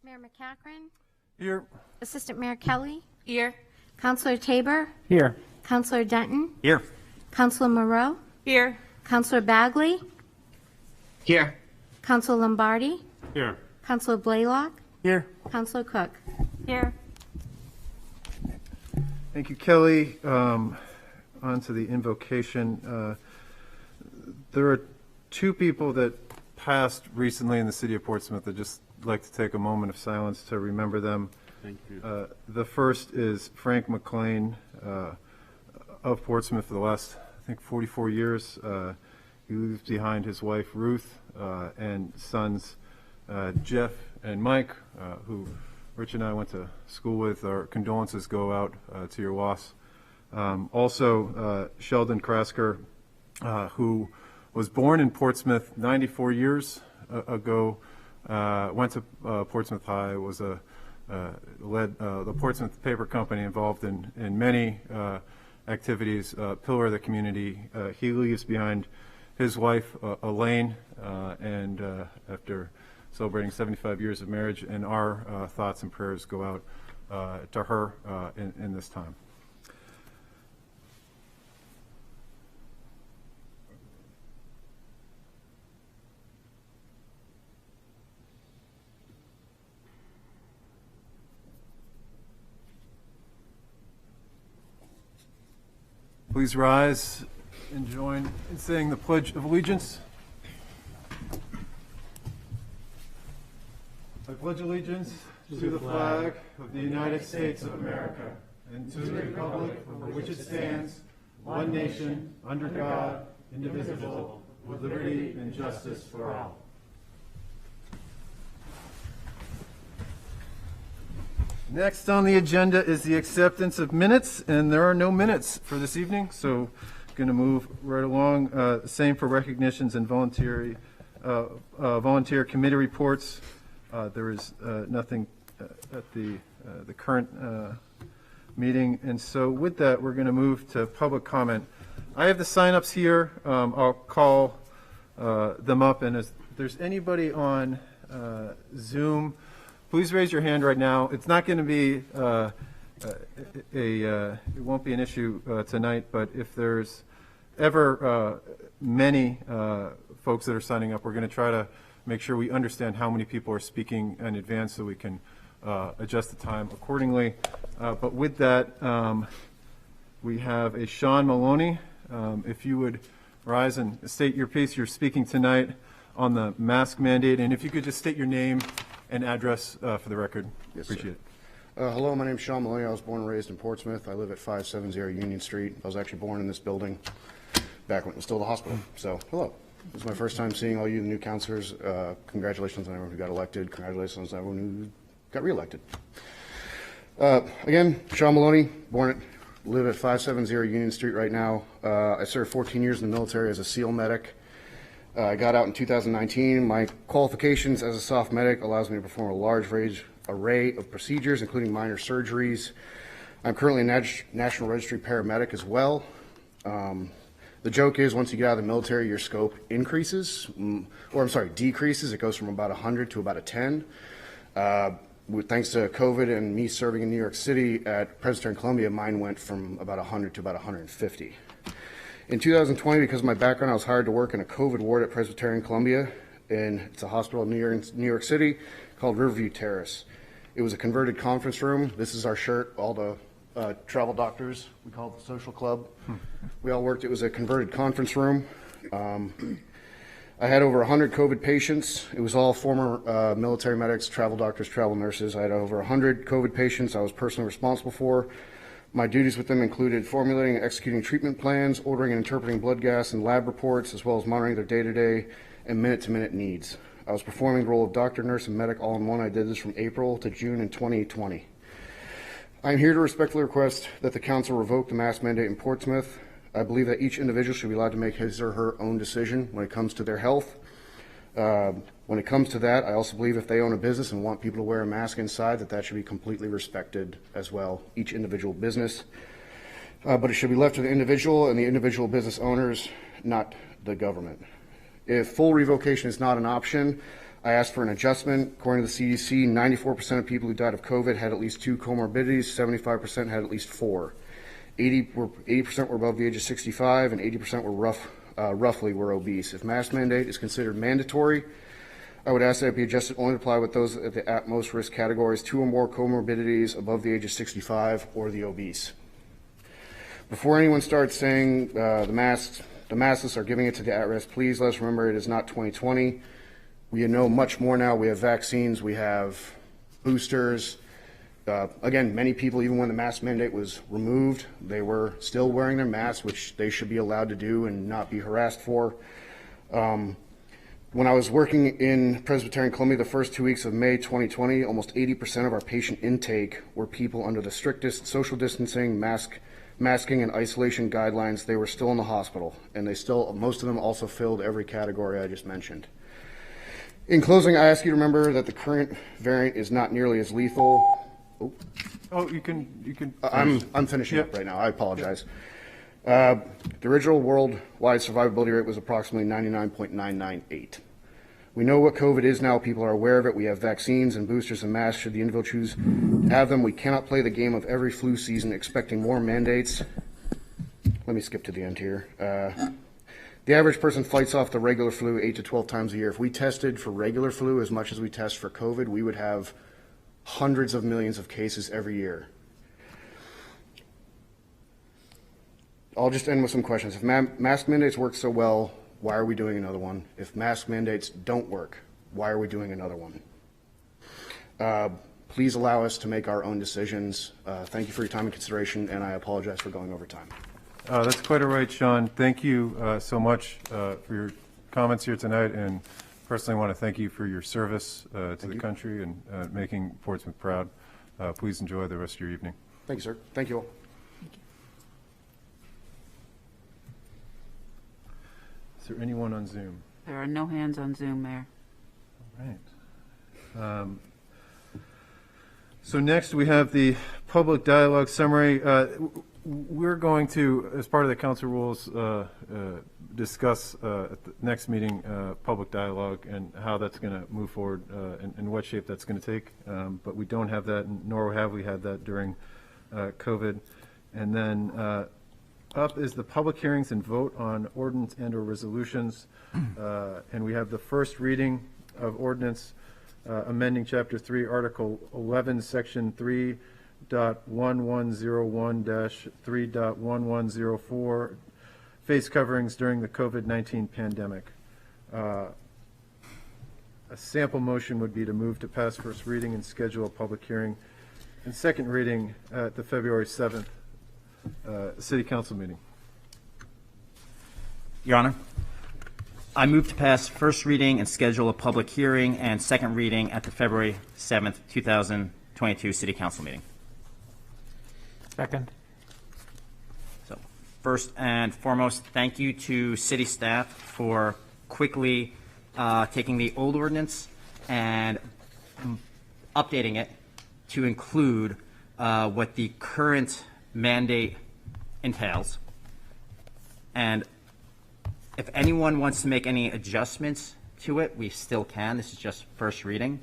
Mayor McCachran. Here. Assistant Mayor Kelly. Here. Councilor Tabor. Here. Councilor Denton. Here. Councilor Moreau. Here. Councilor Bagley. Here. Councilor Lombardi. Here. Councilor Blaylock. Here. Councilor Cook. Here. Thank you, Kelly. On to the invocation. There are two people that passed recently in the city of Portsmouth. I'd just like to take a moment of silence to remember them. Thank you. The first is Frank McLean of Portsmouth for the last, I think, 44 years. He leaves behind his wife, Ruth, and sons, Jeff and Mike, who Rich and I went to school with. Our condolences go out to your loss. Also, Sheldon Krasker, who was born in Portsmouth 94 years ago, went to Portsmouth High, was led the Portsmouth Paper Company, involved in many activities, pillar of the community. He leaves behind his wife, Elaine, and after celebrating 75 years of marriage, and our thoughts and prayers go out to her in this time. Please rise and join in saying the Pledge of Allegiance. I pledge allegiance to the flag of the United States of America and to the republic for which it stands, one nation, under God, indivisible, with liberty and justice for all. Next on the agenda is the acceptance of minutes, and there are no minutes for this evening, so going to move right along. Same for recognitions and volunteer committee reports. There is nothing at the current meeting, and so with that, we're going to move to public comment. I have the sign-ups here. I'll call them up, and if there's anybody on Zoom, please raise your hand right now. It's not going to be it won't be an issue tonight, but if there's ever many folks that are signing up, we're going to try to make sure we understand how many people are speaking in advance so we can adjust the time accordingly. But with that, we have a Sean Maloney. If you would rise and state your piece. You're speaking tonight on the mask mandate, and if you could just state your name and address for the record. Yes, appreciate it. Hello, my name is Sean Maloney. I was born and raised in Portsmouth. I live at 570 Union Street. I was actually born in this building back when it was still the hospital. So, hello. This is my first time seeing all you new counselors. Congratulations on everyone who got elected. Congratulations on everyone who got reelected. Again, Sean Maloney, live at 570 Union Street right now. I served 14 years in the military as a SEAL medic. I got out in 2019. My qualifications as a soft medic allows me to perform a large array of procedures, including minor surgeries. I'm currently a National Registry paramedic as well. The joke is once you get out of the military, your scope decreases. It goes from about 100 to about a 10. Thanks to COVID and me serving in New York City at Presbyterian Columbia, mine went from about 100 to about 150. In 2020, because of my background, I was hired to work in a COVID ward at Presbyterian Columbia, and it's a hospital in New York City called Riverview Terrace. It was a converted conference room. This is our shirt, all the travel doctors, we call it the social club. We all worked, it was a converted conference room. I had over 100 COVID patients. It was all former military medics, travel doctors, travel nurses. I had over 100 COVID patients I was personally responsible for. My duties with them included formulating and executing treatment plans, ordering and interpreting blood gas and lab reports, as well as monitoring their day-to-day and minute-to-minute needs. I was performing the role of doctor, nurse, and medic all in one. I did this from April to June in 2020. I'm here to respectfully request that the council revoke the mask mandate in Portsmouth. I believe that each individual should be allowed to make his or her own decision when it comes to their health. When it comes to that, I also believe if they own a business and want people to wear a mask inside, that should be completely respected as well, each individual business. But it should be left to the individual and the individual business owners, not the government. If full revocation is not an option, I asked for an adjustment. According to the CDC, 94% of people who died of COVID had at least 2 comorbidities, 75% had at least 4. 80% were above the age of 65, and 80% were roughly were obese. If mask mandate is considered mandatory, I would ask that it be adjusted only to apply with those at the at most risk categories, 2 or more comorbidities above the age of 65 or the obese. Before anyone starts saying the maskless are giving it to the at-risk, please let us remember it is not 2020. We know much more now. We have vaccines, we have boosters. Again, many people, even when the mask mandate was removed, they were still wearing their masks, which they should be allowed to do and not be harassed for. When I was working in Presbyterian Columbia the first 2 weeks of May 2020, almost 80% of our patient intake were people under the strictest social distancing, masking, and isolation guidelines. They were still in the hospital, and most of them also filled every category I just mentioned. In closing, I ask you to remember that the current variant is not nearly as lethal. Oh, you can. I'm finishing up right now. I apologize. The original worldwide survivability rate was approximately 99.998. We know what COVID is now. People are aware of it. We have vaccines and boosters and masks should the individual choose to have them. We cannot play the game of every flu season expecting more mandates. Let me skip to the end here. The average person fights off the regular flu 8 to 12 times a year. If we tested for regular flu as much as we test for COVID, we would have hundreds of millions of cases every year. I'll just end with some questions. If mask mandates work so well, why are we doing another one? If mask mandates don't work, why are we doing another one? Please allow us to make our own decisions. Thank you for your time and consideration, and I apologize for going over time. That's quite all right, Sean. Thank you so much for your comments here tonight, and personally want to thank you for your service to the country and making Portsmouth proud. Please enjoy the rest of your evening. Thank you, sir. Thank you all. Is there anyone on Zoom? There are no hands on Zoom, Mayor. All right. So next we have the public dialogue summary. We're going to, as part of the council rules, discuss at the next meeting public dialogue and how that's going to move forward and what shape that's going to take. But we don't have that, nor have we had that during COVID. And then up is the public hearings and vote on ordinance and or resolutions. And we have the first reading of ordinance amending Chapter 3, Article 11, Section 3.1101-3.1104, face coverings during the COVID-19 pandemic. A sample motion would be to move to pass first reading and schedule a public hearing and second reading at the February 7th City Council meeting. Your Honor, I move to pass first reading and schedule a public hearing and second reading at the February 7th, 2022 City Council meeting. Second. So, first and foremost, thank you to city staff for quickly taking the old ordinance and updating it to include what the current mandate entails. And if anyone wants to make any adjustments to it, we still can. This is just first reading.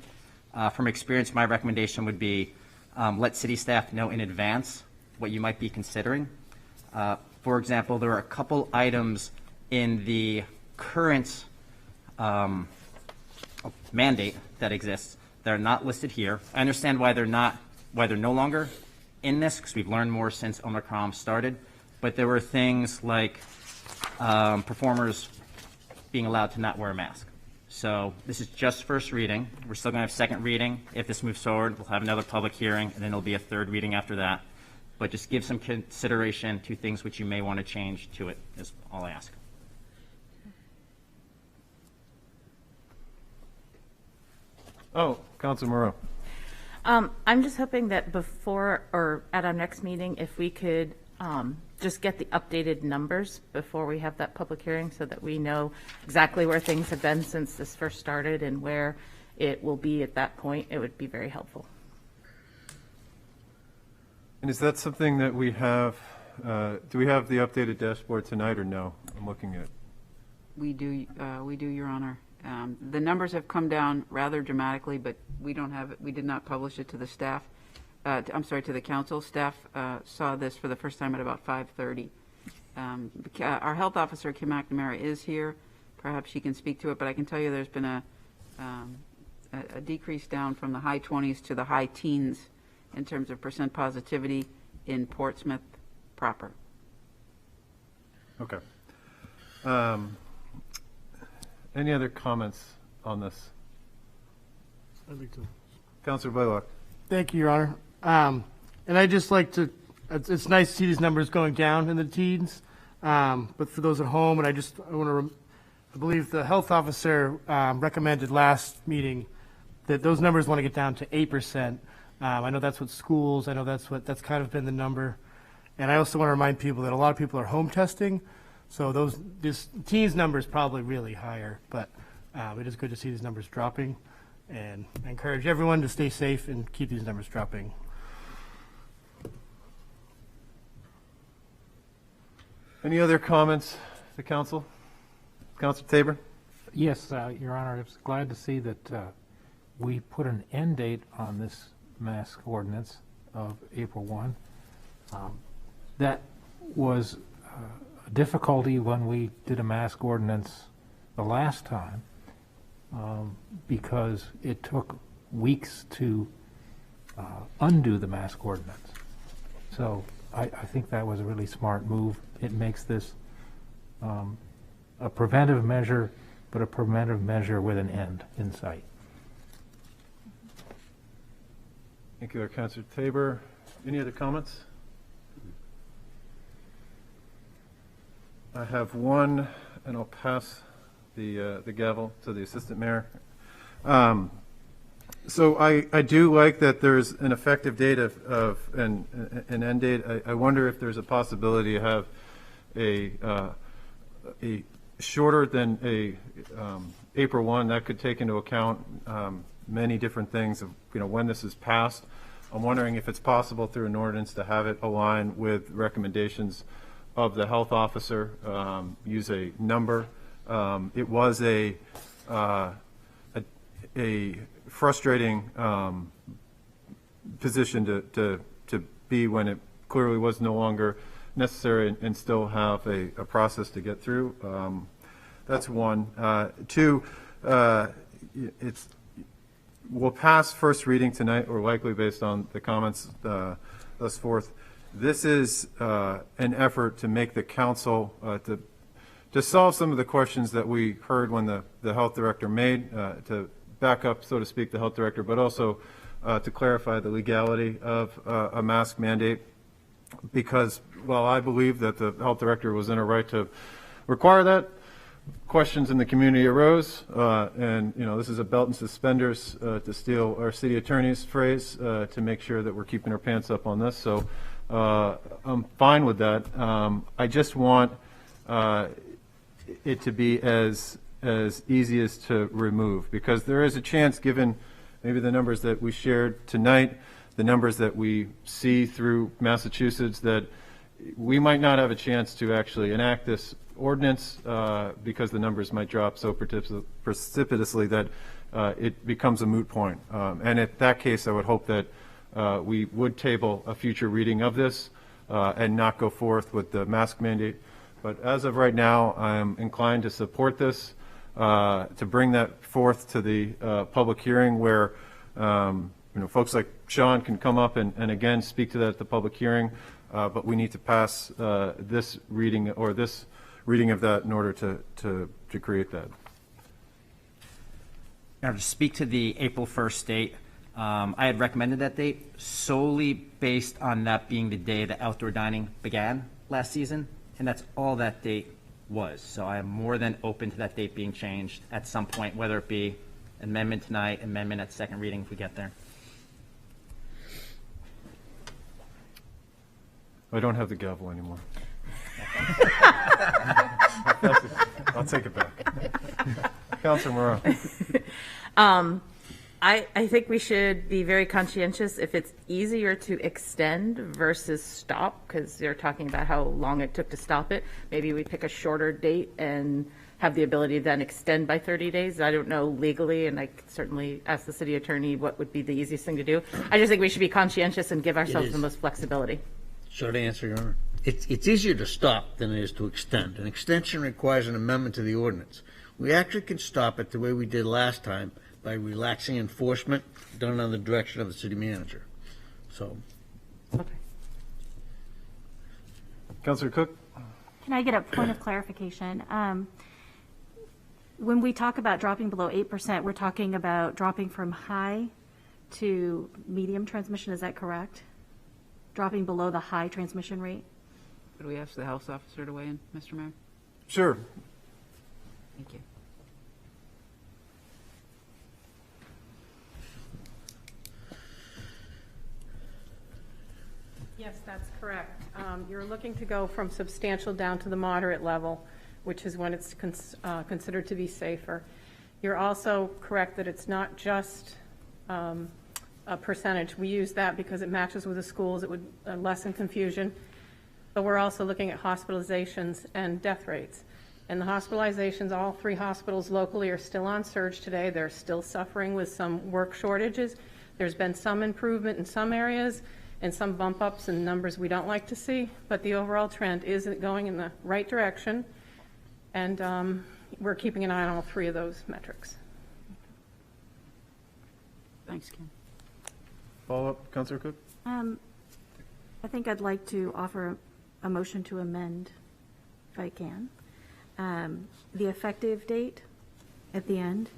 From experience, my recommendation would be let city staff know in advance what you might be considering. For example, there are a couple items in the current mandate that exists that are not listed here. I understand why they're no longer in this, because we've learned more since Omicron started, but there were things like performers being allowed to not wear a mask. So this is just first reading. We're still going to have second reading. If this moves forward, we'll have another public hearing, and then there'll be a third reading after that. But just give some consideration to things which you may want to change to it, is all I ask. Oh, Councilor Moreau. I'm just hoping that before or at our next meeting, if we could just get the updated numbers before we have that public hearing so that we know exactly where things have been since this first started and where it will be at that point, it would be very helpful. And is that something that we have, do we have the updated dashboard tonight or no? I'm looking at. We do, Your Honor. The numbers have come down rather dramatically, but we did not publish it to the staff. To the council. Staff saw this for the first time at about 5:30. Our health officer, Kim McNamara, is here. Perhaps she can speak to it, but I can tell you there's been a decrease down from the high 20s to the high teens in terms of percent positivity in Portsmouth proper. Okay. Any other comments on this? I'd like to. Councilor Blaylock. Thank you, Your Honor. And I just like to, it's nice to see these numbers going down in the teens. But for those at home, and I believe the health officer recommended last meeting that those numbers want to get down to 8%. I know that's what schools, I know that's kind of been the number. And I also want to remind people that a lot of people are home testing. So this teens number is probably really higher, but it is good to see these numbers dropping. And I encourage everyone to stay safe and keep these numbers dropping. Any other comments, the council? Councilor Tabor? Yes, Your Honor, I was glad to see that we put an end date on this mask ordinance of April 1. That was a difficulty when we did a mask ordinance the last time because it took weeks to undo the mask ordinance. So I think that was a really smart move. It makes this a preventive measure, but a preventive measure with an end in sight. Thank you, Councilor Tabor. Any other comments? I have one, and I'll pass the gavel to the assistant mayor. So I do like that there's an effective date of an end date. I wonder if there's a possibility to have a shorter than a April 1 that could take into account many different things of when this is passed. I'm wondering if it's possible through an ordinance to have it align with recommendations of the health officer, use a number. It was a frustrating position to be when it clearly was no longer necessary and still have a process to get through. That's one. Two, we'll pass first reading tonight, or likely based on the comments thus forth. This is an effort to make the council to solve some of the questions that we heard when the health director made, to back up, so to speak, the health director, but also to clarify the legality of a mask mandate. Because while I believe that the health director was in a right to require that, questions in the community arose, and this is a belt and suspenders, to steal our city attorney's phrase, to make sure that we're keeping our pants up on this. So I'm fine with that. I just want it to be as easy as to remove, because there is a chance, given maybe the numbers that we shared tonight, the numbers that we see through Massachusetts, that we might not have a chance to actually enact this ordinance because the numbers might drop so precipitously that it becomes a moot point. And in that case, I would hope that we would table a future reading of this and not go forth with the mask mandate. But as of right now, I'm inclined to support this, to bring that forth to the public hearing where folks like Sean can come up and again speak to that at the public hearing, but we need to pass this reading or this reading of that in order to create that. Now, to speak to the April 1st date, I had recommended that date solely based on that being the day that outdoor dining began last season, and that's all that date was. So I am more than open to that date being changed at some point, whether it be amendment tonight, amendment at second reading if we get there. I don't have the gavel anymore. I'll take it back. Councilor Moreau. I think we should be very conscientious if it's easier to extend versus stop, because they're talking about how long it took to stop it. Maybe we pick a shorter date and have the ability to then extend by 30 days. I don't know legally, and I could certainly ask the city attorney what would be the easiest thing to do. I just think we should be conscientious and give ourselves is. the most flexibility. Short answer, Your Honor. It's easier to stop than it is to extend. An extension requires an amendment to the ordinance. We actually can stop it the way we did last time by relaxing enforcement done under the direction of the city manager. So, Okay. Councilor Cook? Can I get a point of clarification? When we talk about dropping below 8%, we're talking about dropping from high to medium transmission, is that correct? Dropping below the high transmission rate? Could we ask the health officer to weigh in, Mr. Mayor? Sure. Thank you. Yes, that's correct. You're looking to go from substantial down to the moderate level, which is when it's considered to be safer. You're also correct that it's not just a percentage. We use that because it matches with the schools. It would lessen confusion. But we're also looking at hospitalizations and death rates. And the hospitalizations, all 3 hospitals locally are still on surge today. They're still suffering with some work shortages. There's been some improvement in some areas and some bump ups in numbers we don't like to see, but the overall trend is going in the right direction. And we're keeping an eye on all 3 of those metrics. Thanks, Kim. Follow-up, Councilor Cook? I think I'd like to offer a motion to amend, if I can. The effective date at the end,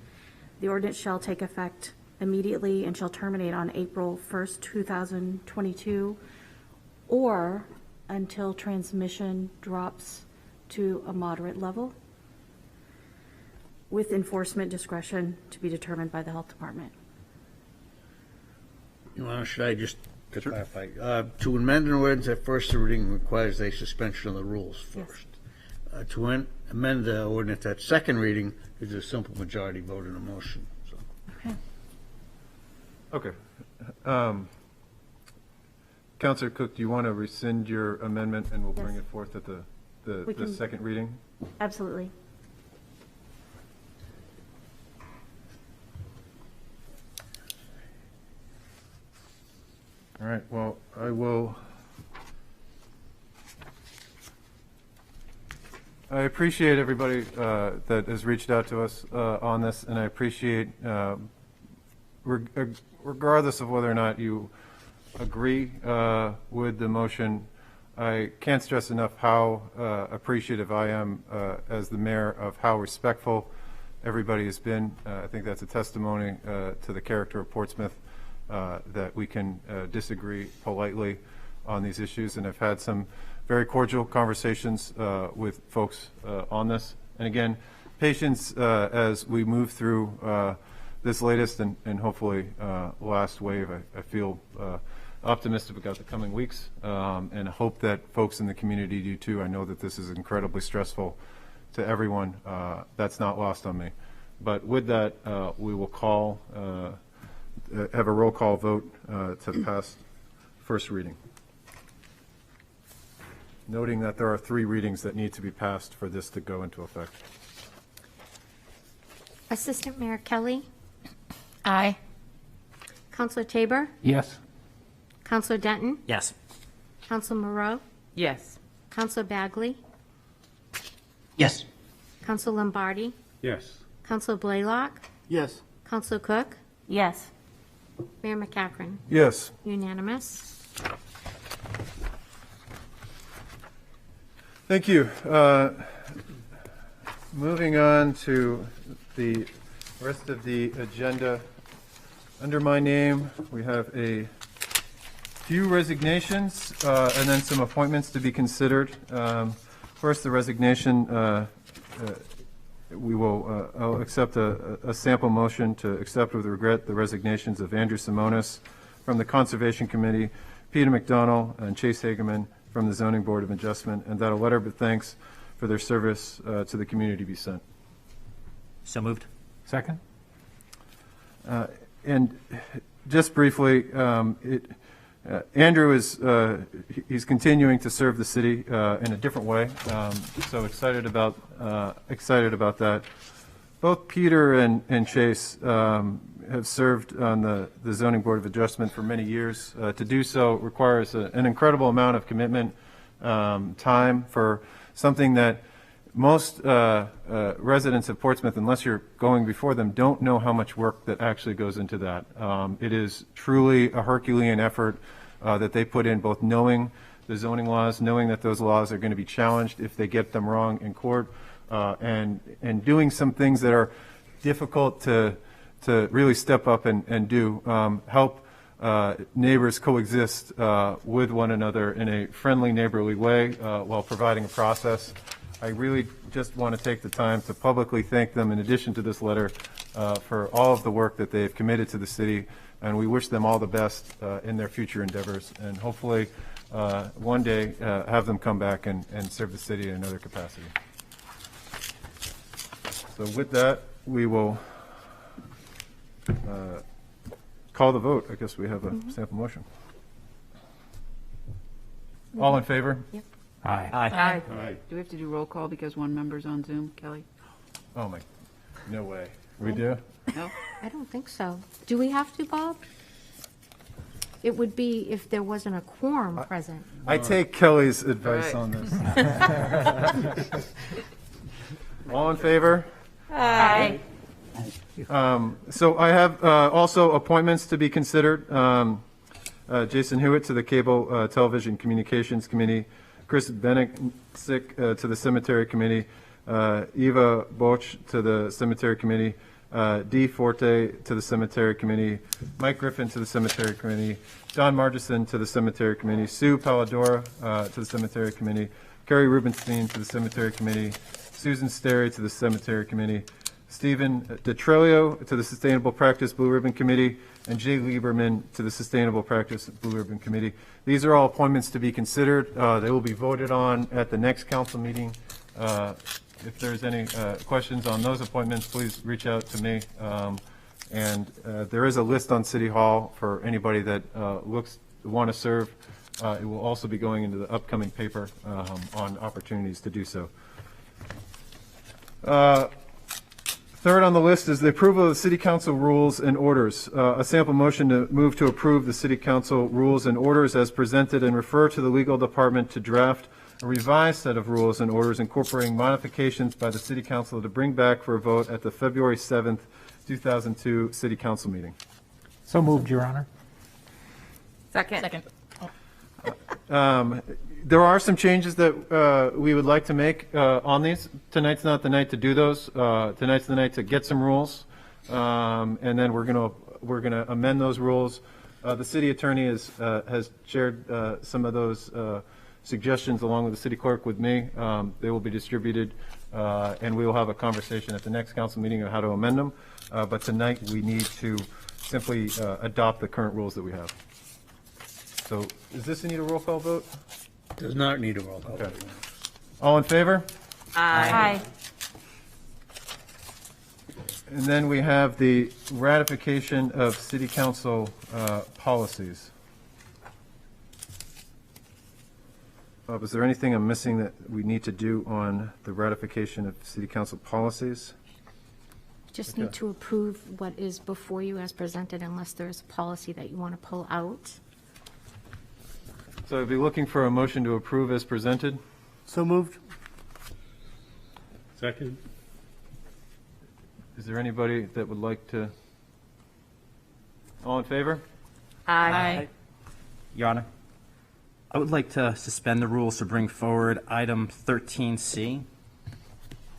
the ordinance shall take effect immediately and shall terminate on April 1st, 2022, or until transmission drops to a moderate level, with enforcement discretion to be determined by the health department. Your Honor, should I just to clarify? To amend an ordinance at first reading requires a suspension of the rules first. Yes. To amend the ordinance at second reading is a simple majority vote in a motion. So. Okay. Councilor Cook, do you want to rescind your amendment and we'll bring Yes. it forth at We the can- second reading? Absolutely. All right, well, I appreciate everybody that has reached out to us on this, and I appreciate, regardless of whether or not you agree with the motion, I can't stress enough how appreciative I am as the mayor of how respectful everybody has been. I think that's a testimony to the character of Portsmouth, that we can disagree politely on these issues, and I've had some very cordial conversations with folks on this. And again, patience as we move through this latest and hopefully last wave. I feel optimistic about the coming weeks, and hope that folks in the community do too. I know that this is incredibly stressful to everyone. That's not lost on me. But with that, we will have a roll call vote to pass first reading. Noting that there are 3 readings that need to be passed for this to go into effect. Assistant Mayor Kelly, Aye. Councilor Tabor, Yes. Councilor Denton, Yes. Councilor Moreau, Yes. Councilor Bagley, Yes. Councilor Lombardi, Yes. Councilor Blaylock, Yes. Councilor Cook, Yes. Mayor McCaffrey. Yes. Unanimous. Thank you. Moving on to the rest of the agenda. Under my name, we have a few resignations and then some appointments to be considered. First, the resignation. I'll accept a sample motion to accept with regret the resignations of Andrew Simonis from the Conservation Committee, Peter McDonald and Chase Hageman from the Zoning Board of Adjustment, and that a letter of thanks for their service to the community be sent. So moved. Second? And just briefly, Andrew is he's continuing to serve the city in a different way. So excited about that. Both Peter and Chase have served on the Zoning Board of Adjustment for many years. To do so requires an incredible amount of commitment, time for something that most residents of Portsmouth, unless you're going before them, don't know how much work that actually goes into that. It is truly a Herculean effort that they put in, both knowing the zoning laws, knowing that those laws are going to be challenged if they get them wrong in court, and doing some things that are difficult to really step up and do, help neighbors coexist with one another in a friendly, neighborly way while providing a process. I really just want to take the time to publicly thank them, in addition to this letter, for all of the work that they've committed to the city, and we wish them all the best in their future endeavors, and hopefully one day have them come back and serve the city in another capacity. So with that, we will call the vote. I guess we have a sample motion. All in favor? Yep. Aye. Aye. Do we have to do roll call because one member's on Zoom, Kelly? Oh my, no way. We do? No? I don't think so. Do we have to, Bob? It would be if there wasn't a quorum present. I take Kelly's advice Right. on this. All in favor? Aye. So I have also appointments to be considered. Jason Hewitt to the Cable Television Communications Committee, Chris Bennick to the Cemetery Committee, Eva Boch to the Cemetery Committee, Dee Forte to the Cemetery Committee, Mike Griffin to the Cemetery Committee, Don Margison to the Cemetery Committee, Sue Palladora to the Cemetery Committee, Kerry Rubenstein to the Cemetery Committee, Susan Sterry to the Cemetery Committee, Stephen DeTrelio to the Sustainable Practice Blue Ribbon Committee, and Jay Lieberman to the Sustainable Practice Blue Ribbon Committee. These are all appointments to be considered. They will be voted on at the next council meeting. If there's any questions on those appointments, please reach out to me. And there is a list on City Hall for anybody that want to serve. It will also be going into the upcoming paper on opportunities to do so. Third on the list is the approval of the City Council rules and orders. A sample motion to move to approve the City Council rules and orders as presented and refer to the legal department to draft a revised set of rules and orders incorporating modifications by the City Council to bring back for a vote at the February 7th, 2002 City Council meeting. So moved, Your Honor. Second. There are some changes that we would like to make on these. Tonight's not the night to do those. Tonight's the night to get some rules, and then we're gonna amend those rules. The city attorney has shared some of those suggestions along with the city clerk with me. They will be distributed, and we will have a conversation at the next council meeting on how to amend them. But tonight we need to simply adopt the current rules that we have. So, does this need a roll call vote? Does not need a roll call. Okay. All in favor? Aye. And then we have the ratification of city council policies. Bob, is there anything I'm missing that we need to do on the ratification of city council policies? Just need to approve what is before you as presented unless there's a policy that you want to pull out. So I'd be looking for a motion to approve as presented. So moved. Second. Is there anybody that would like to? All in favor? Aye. Your Honor, I would like to suspend the rules to bring forward item 13C,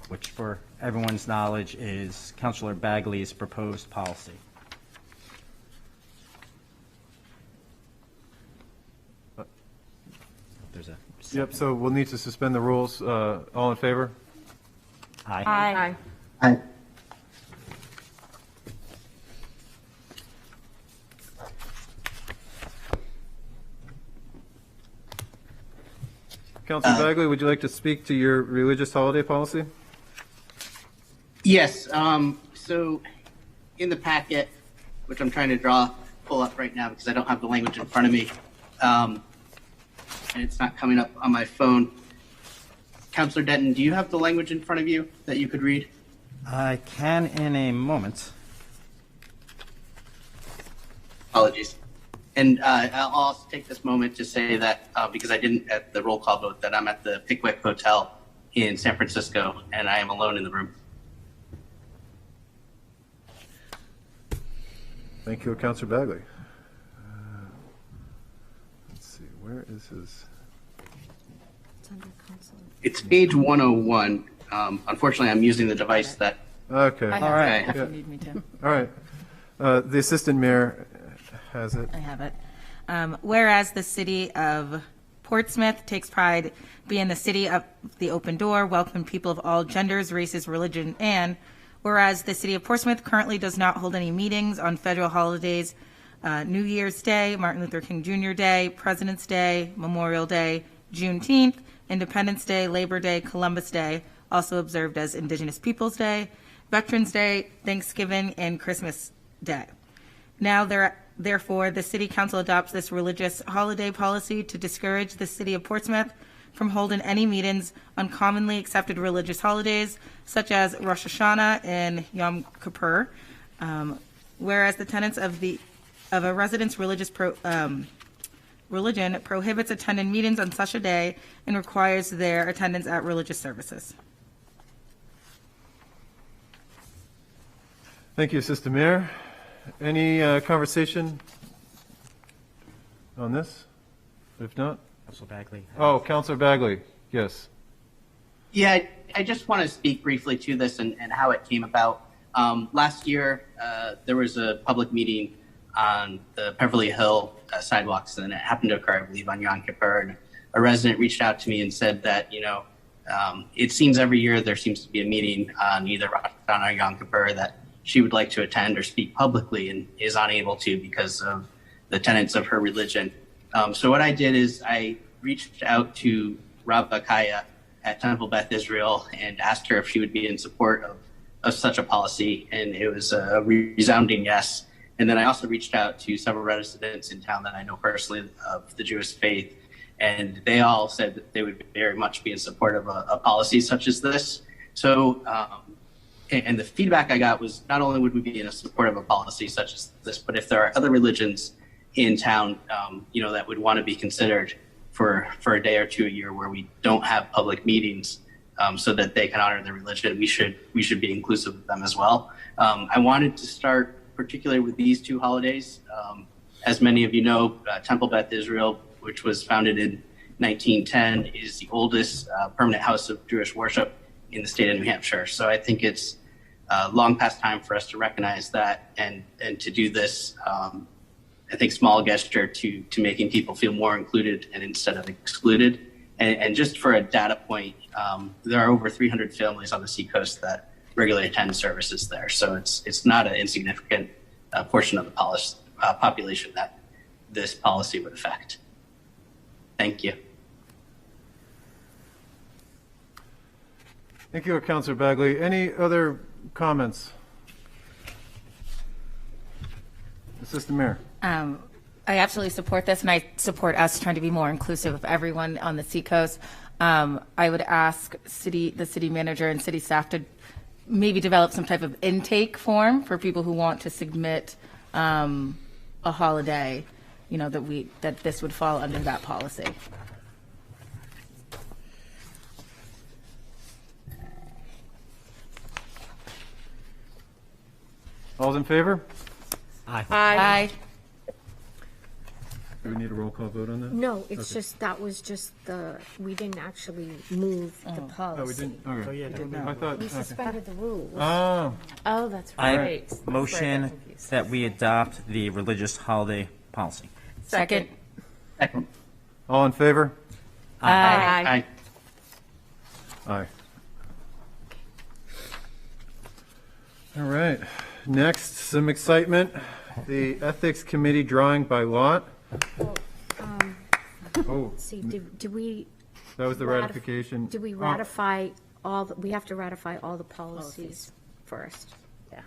which for everyone's knowledge is Councilor Bagley's proposed policy. There's a Yep, so we'll need to suspend the rules. All in favor? Aye. Aye. Councilor Bagley, would you like to speak to your religious holiday policy? Yes, so in the packet, which I'm trying to pull up right now because I don't have the language in front of me, and it's not coming up on my phone. Councilor Denton, do you have the language in front of you that you could read? I can in a moment. Apologies. And I'll also take this moment to say that, because I didn't at the roll call vote, that I'm at the Pickwick Hotel in San Francisco, and I am alone in the room. Thank you, Councilor Bagley. Let's see, where is his? It's under Council. It's page 101. Unfortunately, I'm using the device that. Okay. I All have right. it if you need me to. All right. The Assistant Mayor has it. I have it. Whereas the city of Portsmouth takes pride being the city of the open door, welcome people of all genders, races, religion, and whereas the city of Portsmouth currently does not hold any meetings on federal holidays, New Year's Day, Martin Luther King Jr. Day, President's Day, Memorial Day, Juneteenth, Independence Day, Labor Day, Columbus Day, also observed as Indigenous Peoples Day, Veterans Day, Thanksgiving, and Christmas Day. Now, therefore, the City Council adopts this religious holiday policy to discourage the City of Portsmouth from holding any meetings on commonly accepted religious holidays, such as Rosh Hashanah and Yom Kippur. Whereas the tenets of a resident's religion prohibits attending meetings on such a day and requires their attendance at religious services. Thank you, Assistant Mayor. Any conversation on this? If not? Councilor Bagley. Oh, Councilor Bagley, yes. Yeah, I just want to speak briefly to this and how it came about. Last year, there was a public meeting on the Beverly Hill sidewalks, and it happened to occur, I believe, on Yom Kippur. And a resident reached out to me and said that, it seems every year there seems to be a meeting on either Rosh Hashanah or Yom Kippur that she would like to attend or speak publicly and is unable to because of the tenets of her religion. So what I did is I reached out to Rabba Kaya at Temple Beth Israel and asked her if she would be in support of such a policy, and it was a resounding yes. And then I also reached out to several residents in town that I know personally of the Jewish faith, and they all said that they would very much be in support of a policy such as this. So, and the feedback I got was not only would we be in support of a policy such as this, but if there are other religions in town, that would want to be considered for a day or two a year where we don't have public meetings, so that they can honor their religion, we should be inclusive of them as well. I wanted to start particularly with these two holidays. As many of you know, Temple Beth Israel, which was founded in 1910, is the oldest permanent house of Jewish worship in the state of New Hampshire. So I think it's long past time for us to recognize that and to do this, I think, small gesture to making people feel more included and instead of excluded. And just for a data point, there are over 300 families on the seacoast that regularly attend services there. So it's not an insignificant portion of the population that this policy would affect. Thank you. Thank you, Councilor Bagley. Any other comments? Assistant Mayor. I absolutely support this, and I support us trying to be more inclusive of everyone on the seacoast. I would ask the city manager and city staff to maybe develop some type of intake form for people who want to submit a holiday, that this would fall under that policy. All's in favor? Aye. Aye. Do we need a roll call vote on that? No, it's Okay. just, that was just we didn't actually move the policy. Oh, we didn't? Okay. Oh, yeah, I thought, We okay. suspended the rules. Oh, Oh, that's I right. motion that we adopt the religious holiday policy. Second. Second. all in favor? Aye. Aye. Aye. All right. Next, some excitement. The Ethics Committee drawing by lot. Oh, Let's see, did we? that was the ratification. Did we Oh, ratify we have to ratify all the policies first? Yeah.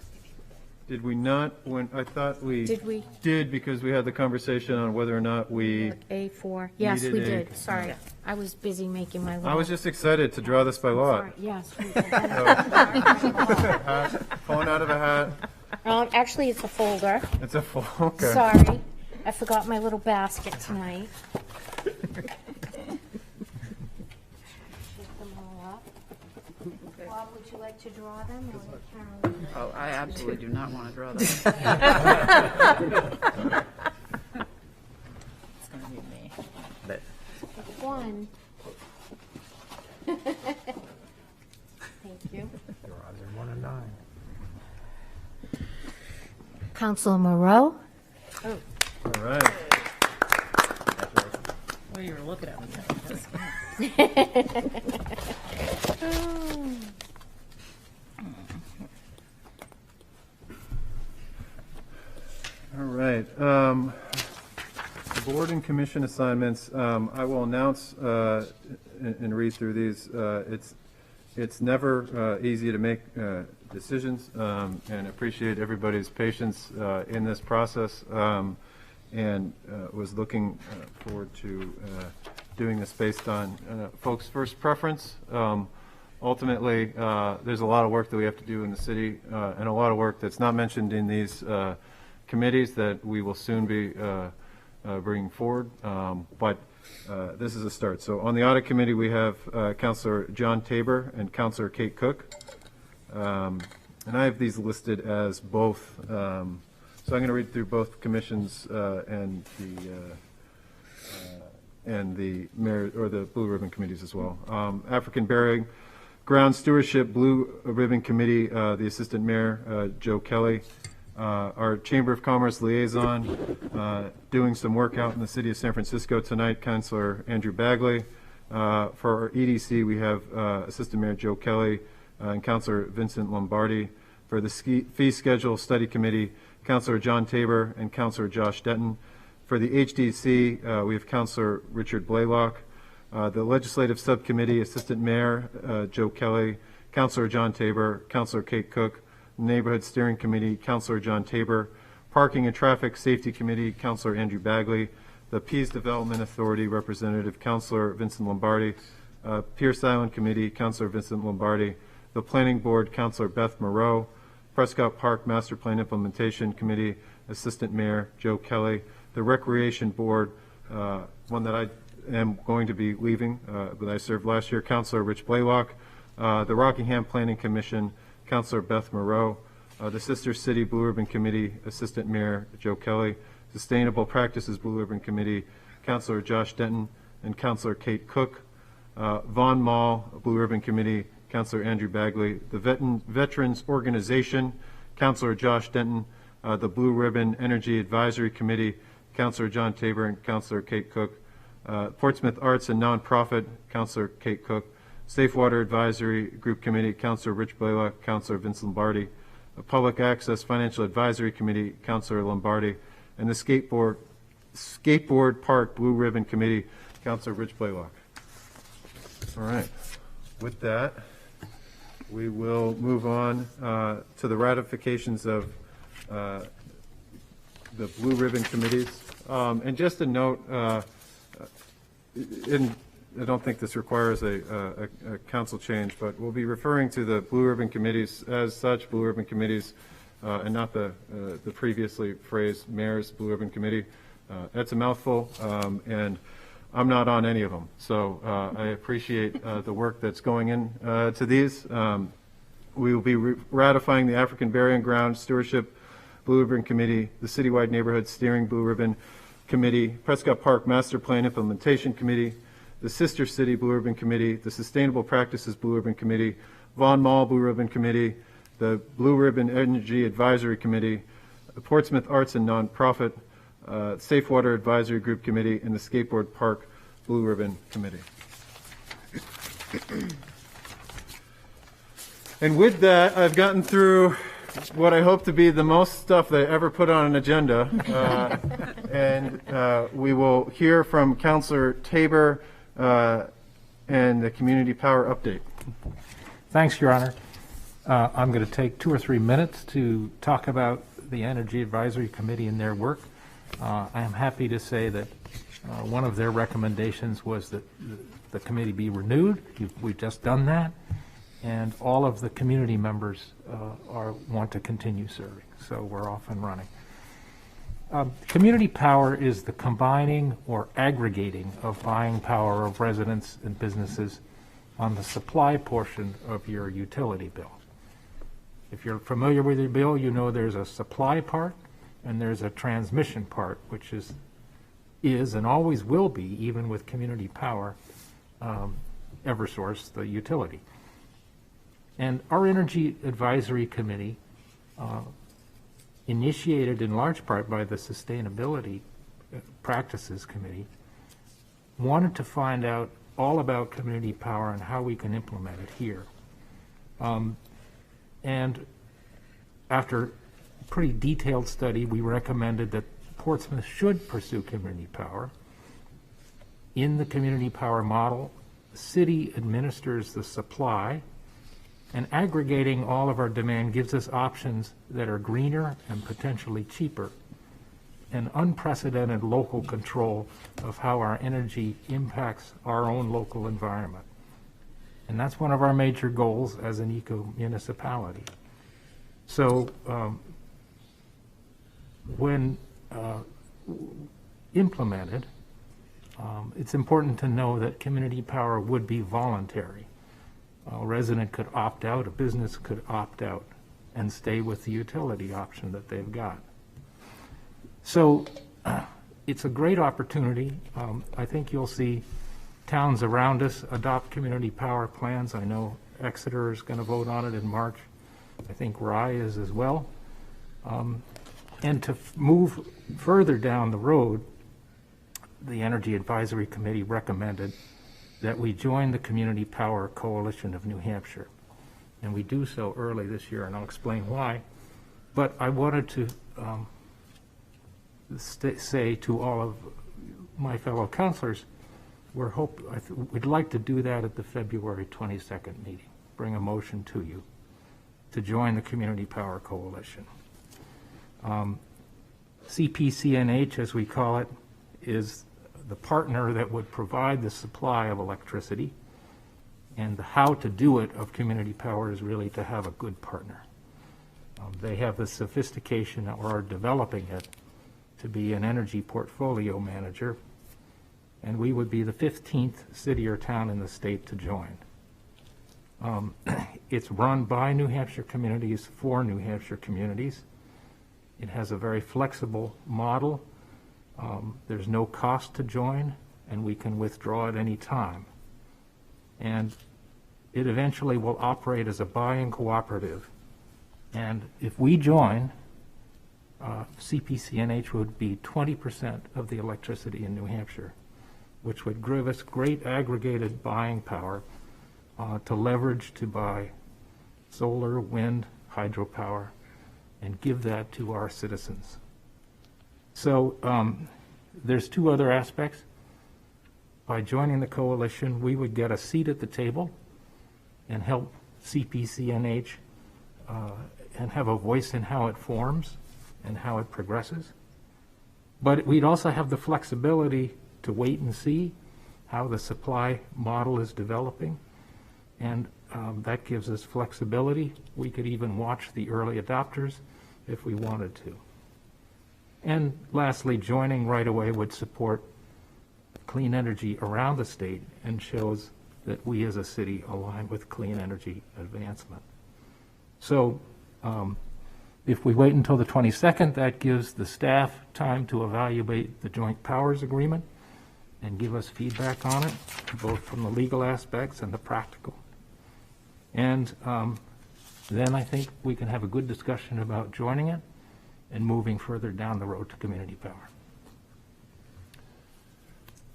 Did we not, when, I thought we. Did we? Did, because we had the conversation on whether or not we. A4. Yes, we Needed a- did. Sorry. I was busy making my I was just excited to draw this by lot. Sorry, yes. Pulling out of a hat. Actually, it's a folder. It's a full, okay. Sorry. I forgot my little basket tonight. Shift them all up. Bob, would you like to draw them, or would Carolyn? Oh, I absolutely do not want to draw that. It's going to be me. One. Thank you. Your odds are 1 in 9. Councilor Moreau? All right. Well, you were looking at me. All right. Board and commission assignments, I will announce and read through these. It's never easy to make decisions, and appreciate everybody's patience in this process, and was looking forward to doing this based on folks' first preference. Ultimately, there's a lot of work that we have to do in the city, and a lot of work that's not mentioned in these committees that we will soon be bringing forward, but this is a start. So on the Audit Committee, we have Councilor John Tabor and Councilor Kate Cook, and I have these listed as both. So I'm going to read through both commissions and the mayor or the Blue Ribbon committees as well. African Burial Ground Stewardship Blue Ribbon Committee, the Assistant Mayor Joe Kelly. Our Chamber of Commerce liaison, doing some work out in the city of San Francisco tonight, Councilor Andrew Bagley. For our EDC, we have Assistant Mayor Joe Kelly and Councilor Vincent Lombardi. For the Fee Schedule Study Committee, Councilor John Tabor and Councilor Josh Denton. For the HDC, we have Councilor Richard Blaylock. The Legislative Subcommittee, Assistant Mayor Joe Kelly, Councilor John Tabor, Councilor Kate Cook. Neighborhood Steering Committee, Councilor John Tabor. Parking and Traffic Safety Committee, Councilor Andrew Bagley. The Peace Development Authority, Representative Councilor Vincent Lombardi. Pierce Island Committee, Councilor Vincent Lombardi. The Planning Board, Councilor Beth Moreau. Prescott Park Master Plan Implementation Committee, Assistant Mayor Joe Kelly. The Recreation Board, one that I am going to be leaving, but I served last year, Councilor Rich Blaylock. The Rockingham Planning Commission, Councilor Beth Moreau. The Sister City Blue Ribbon Committee, Assistant Mayor Joe Kelly. Sustainable Practices Blue Ribbon Committee, Councilor Josh Denton and Councilor Kate Cook. Vaughn Mall Blue Ribbon Committee, Councilor Andrew Bagley. The Veterans Organization, Councilor Josh Denton. The Blue Ribbon Energy Advisory Committee, Councilor John Tabor and Councilor Kate Cook. Portsmouth Arts and Nonprofit, Councilor Kate Cook. Safe Water Advisory Group Committee, Councilor Rich Blaylock, Councilor Vincent Lombardi. Public Access Financial Advisory Committee, Councilor Lombardi. And the Skateboard Park Blue Ribbon Committee, Councilor Rich Blaylock. All right. With that, we will move on to the ratifications of the Blue Ribbon Committees. And just a note, I don't think this requires a council change, but we'll be referring to the Blue Ribbon Committees as such, Blue Ribbon Committees, and not the previously phrased Mayor's Blue Ribbon Committee. That's a mouthful, and I'm not on any of them. So I appreciate the work that's going in to these. We will be ratifying the African Burial Ground Stewardship Blue Ribbon Committee, the Citywide Neighborhood Steering Blue Ribbon Committee, Prescott Park Master Plan Implementation Committee, the Sister City Blue Ribbon Committee, the Sustainable Practices Blue Ribbon Committee, Vaughn Mall Blue Ribbon Committee, the Blue Ribbon Energy Advisory Committee, the Portsmouth Arts and Nonprofit, Safe Water Advisory Group Committee, and the Skateboard Park Blue Ribbon Committee. And with that, I've gotten through what I hope to be the most stuff that I ever put on an agenda. And we will hear from Councilor Tabor and the Community Power Update. Thanks, Your Honor. I'm going to take 2 or 3 minutes to talk about the Energy Advisory Committee and their work. I am happy to say that one of their recommendations was that the committee be renewed. We've just done that. And all of the community members want to continue serving. So we're off and running. Community power is the combining or aggregating of buying power of residents and businesses on the supply portion of your utility bill. If you're familiar with your bill, you know there's a supply part and there's a transmission part, which is and always will be, even with community power, Eversource, the utility. And our Energy Advisory Committee, initiated in large part by the Sustainability Practices Committee, wanted to find out all about community power and how we can implement it here. And after pretty detailed study, we recommended that Portsmouth should pursue community power. In the community power model, the city administers the supply, and aggregating all of our demand gives us options that are greener and potentially cheaper, and unprecedented local control of how our energy impacts our own local environment. And that's one of our major goals as an eco-municipality. So when implemented, it's important to know that community power would be voluntary. A resident could opt out, a business could opt out and stay with the utility option that they've got. So it's a great opportunity. I think you'll see towns around us adopt community power plans. I know Exeter is going to vote on it in March. I think Rye is as well. And to move further down the road, the Energy Advisory Committee recommended that we join the Community Power Coalition of New Hampshire. And we do so early this year, and I'll explain why. But I wanted to say to all of my fellow councilors, we'd like to do that at the February 22nd meeting. Bring a motion to you to join the Community Power Coalition. CPCNH, as we call it, is the partner that would provide the supply of electricity, and the how to do it of community power is really to have a good partner. They have the sophistication, or are developing it, to be an energy portfolio manager, and we would be the 15th city or town in the state to join. It's run by New Hampshire communities for New Hampshire communities. It has a very flexible model. There's no cost to join, and we can withdraw at any time. And it eventually will operate as a buying cooperative. And if we join, CPCNH would be 20% of the electricity in New Hampshire, which would give us great aggregated buying power to leverage to buy solar, wind, hydropower, and give that to our citizens. So there's 2 other aspects. By joining the coalition, we would get a seat at the table and help CPCNH and have a voice in how it forms and how it progresses. But we'd also have the flexibility to wait and see how the supply model is developing, and that gives us flexibility. We could even watch the early adopters if we wanted to. And lastly, joining right away would support clean energy around the state and shows that we as a city align with clean energy advancement. So if we wait until the 22nd, that gives the staff time to evaluate the joint powers agreement and give us feedback on it, both from the legal aspects and the practical. And then I think we can have a good discussion about joining it and moving further down the road to community power.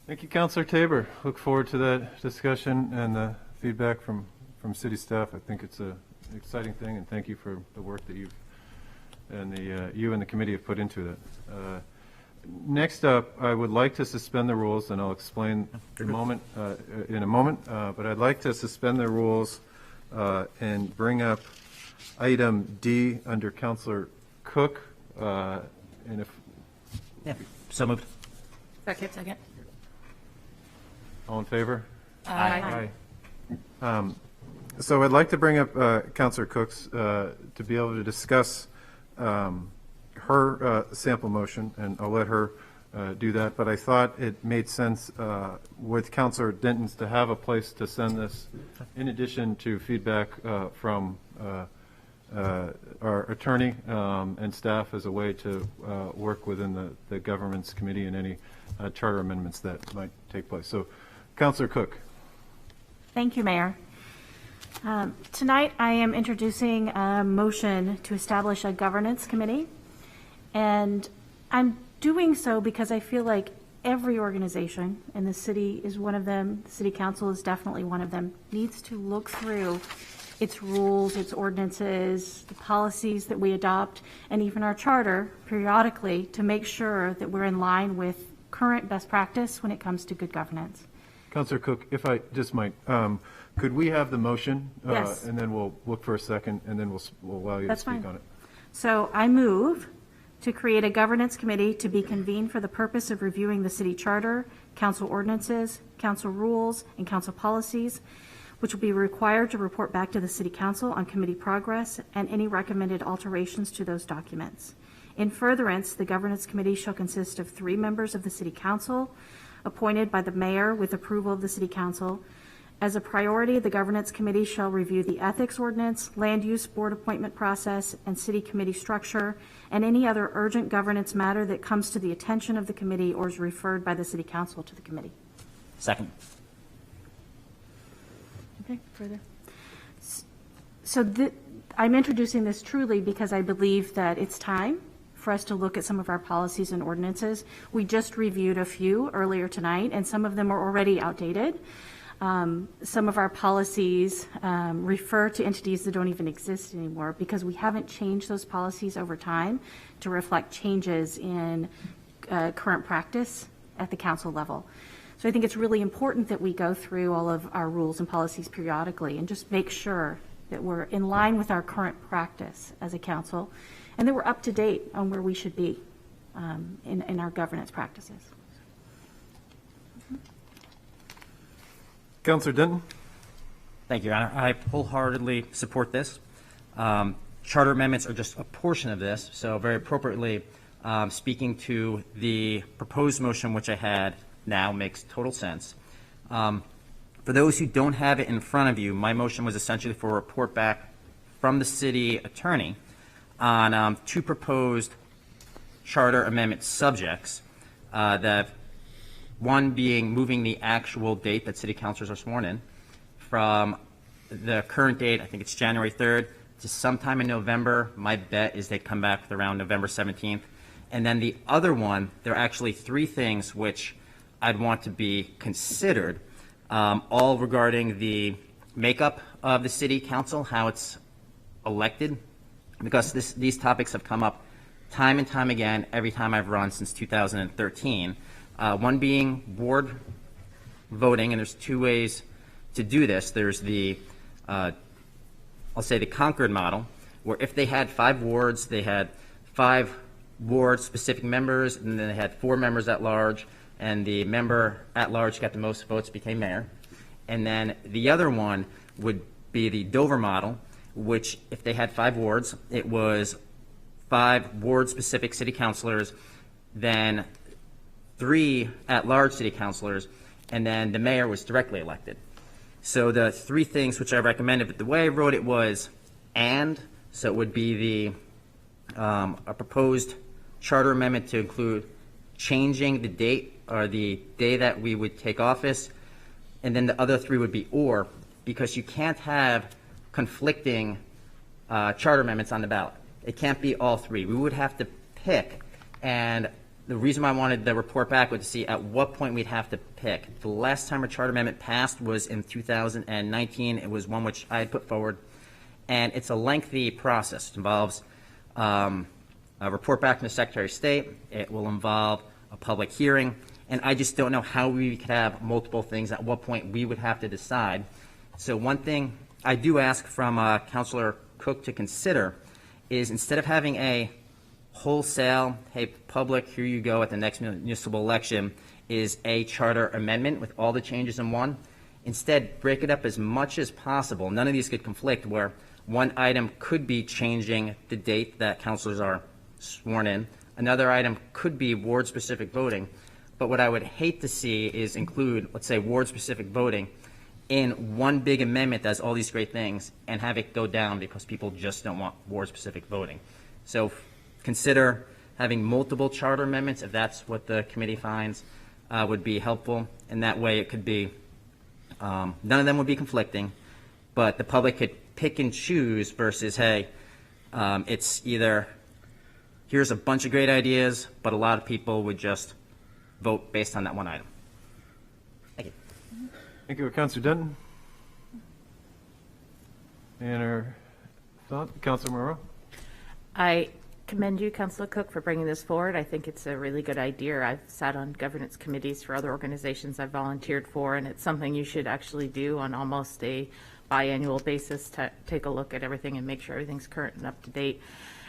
Thank you, Councilor Tabor. Look forward to that discussion and the feedback from city staff. I think it's an exciting thing, and thank you for the work that you and the committee have put into it. Next up, I would like to suspend the rules, and I'll explain in a moment. But I'd like to suspend the rules and bring up item D under Councilor Cook, and if, Yeah, so moved. Second. all in favor? Aye. So I'd like to bring up Councilor Cook's, to be able to discuss her sample motion, and I'll let her do that, but I thought it made sense with Councilor Denton's to have a place to send this, in addition to feedback from our attorney and staff, as a way to work within the governance committee and any charter amendments that might take place. So, Councilor Cook. Thank you, Mayor. Tonight, I am introducing a motion to establish a governance committee, and I'm doing so because I feel like every organization, and the city is one of them, the city council is definitely one of them, needs to look through its rules, its ordinances, the policies that we adopt, and even our charter periodically to make sure that we're in line with current best practice when it comes to good governance. Councilor Cook, if I just might, could we have the motion? Yes. And then we'll look for a second, and then we'll allow you to That's speak fine. on it. So I move to create a governance committee to be convened for the purpose of reviewing the city charter, council ordinances, council rules, and council policies, which will be required to report back to the city council on committee progress and any recommended alterations to those documents. In furtherance, the governance committee shall consist of 3 members of the city council, appointed by the mayor with approval of the city council. As a priority, the governance committee shall review the ethics ordinance, land use board appointment process, and city committee structure, and any other urgent governance matter that comes to the attention of the committee or is referred by the city council to the committee. Second. Okay, further. So I'm introducing this truly because I believe that it's time for us to look at some of our policies and ordinances. We just reviewed a few earlier tonight, and some of them are already outdated. Some of our policies refer to entities that don't even exist anymore because we haven't changed those policies over time to reflect changes in current practice at the council level. So I think it's really important that we go through all of our rules and policies periodically and just make sure that we're in line with our current practice as a council and that we're up to date on where we should be in our governance practices. Councilor Denton? Thank you, Your Honor. I wholeheartedly support this. Charter amendments are just a portion of this, so very appropriately, speaking to the proposed motion, which I had now makes total sense. For those who don't have it in front of you, my motion was essentially for a report back from the city attorney on 2 proposed charter amendment subjects, that one being moving the actual date that city councilors are sworn in from the current date, I think it's January 3rd, to sometime in November. My bet is they come back with around November 17th. And then the other one, there are actually 3 things which I'd want to be considered, all regarding the makeup of the city council, how it's elected, because these topics have come up time and time again every time I've run since 2013. One being board voting, and there's 2 ways to do this. There's the, I'll say the Concord model, where if they had 5 wards, they had 5 ward-specific members, and then they had 4 members at large, and the member at large got the most votes, became mayor. And then the other one would be the Dover model, which if they had 5 wards, it was 5 ward-specific city councilors, then 3 at-large city councilors, and then the mayor was directly elected. So the 3 things which I recommended, but the way I wrote it was and, so it would be the a proposed charter amendment to include changing the date or the day that we would take office, and then the other 3 would be or, because you can't have conflicting charter amendments on the ballot. It can't be all 3. We would have to pick, and the reason why I wanted the report back was to see at what point we'd have to pick. The last time a charter amendment passed was in 2019. It was one which I had put forward, and it's a lengthy process. It involves a report back from the Secretary of State. It will involve a public hearing, and I just don't know how we could have multiple things, at what point we would have to decide. So one thing I do ask from Councilor Cook to consider is, instead of having a wholesale, hey, public, here you go at the next municipal election, is a charter amendment with all the changes in one. Instead, break it up as much as possible. None of these could conflict, where one item could be changing the date that councilors are sworn in. Another item could be ward-specific voting. But what I would hate to see is include, let's say, ward-specific voting in one big amendment that has all these great things and have it go down because people just don't want ward-specific voting. So consider having multiple charter amendments, if that's what the committee finds would be helpful. And that way it could be, none of them would be conflicting, but the public could pick and choose versus, hey, it's either here's a bunch of great ideas, but a lot of people would just vote based on that one item. Thank you. Thank you, Councilor Denton. And our thought, Councilor Moreau. I commend you, Councilor Cook, for bringing this forward. I think it's a really good idea. I've sat on governance committees for other organizations I've volunteered for, and it's something you should actually do on almost a biannual basis to take a look at everything and make sure everything's current and up to date.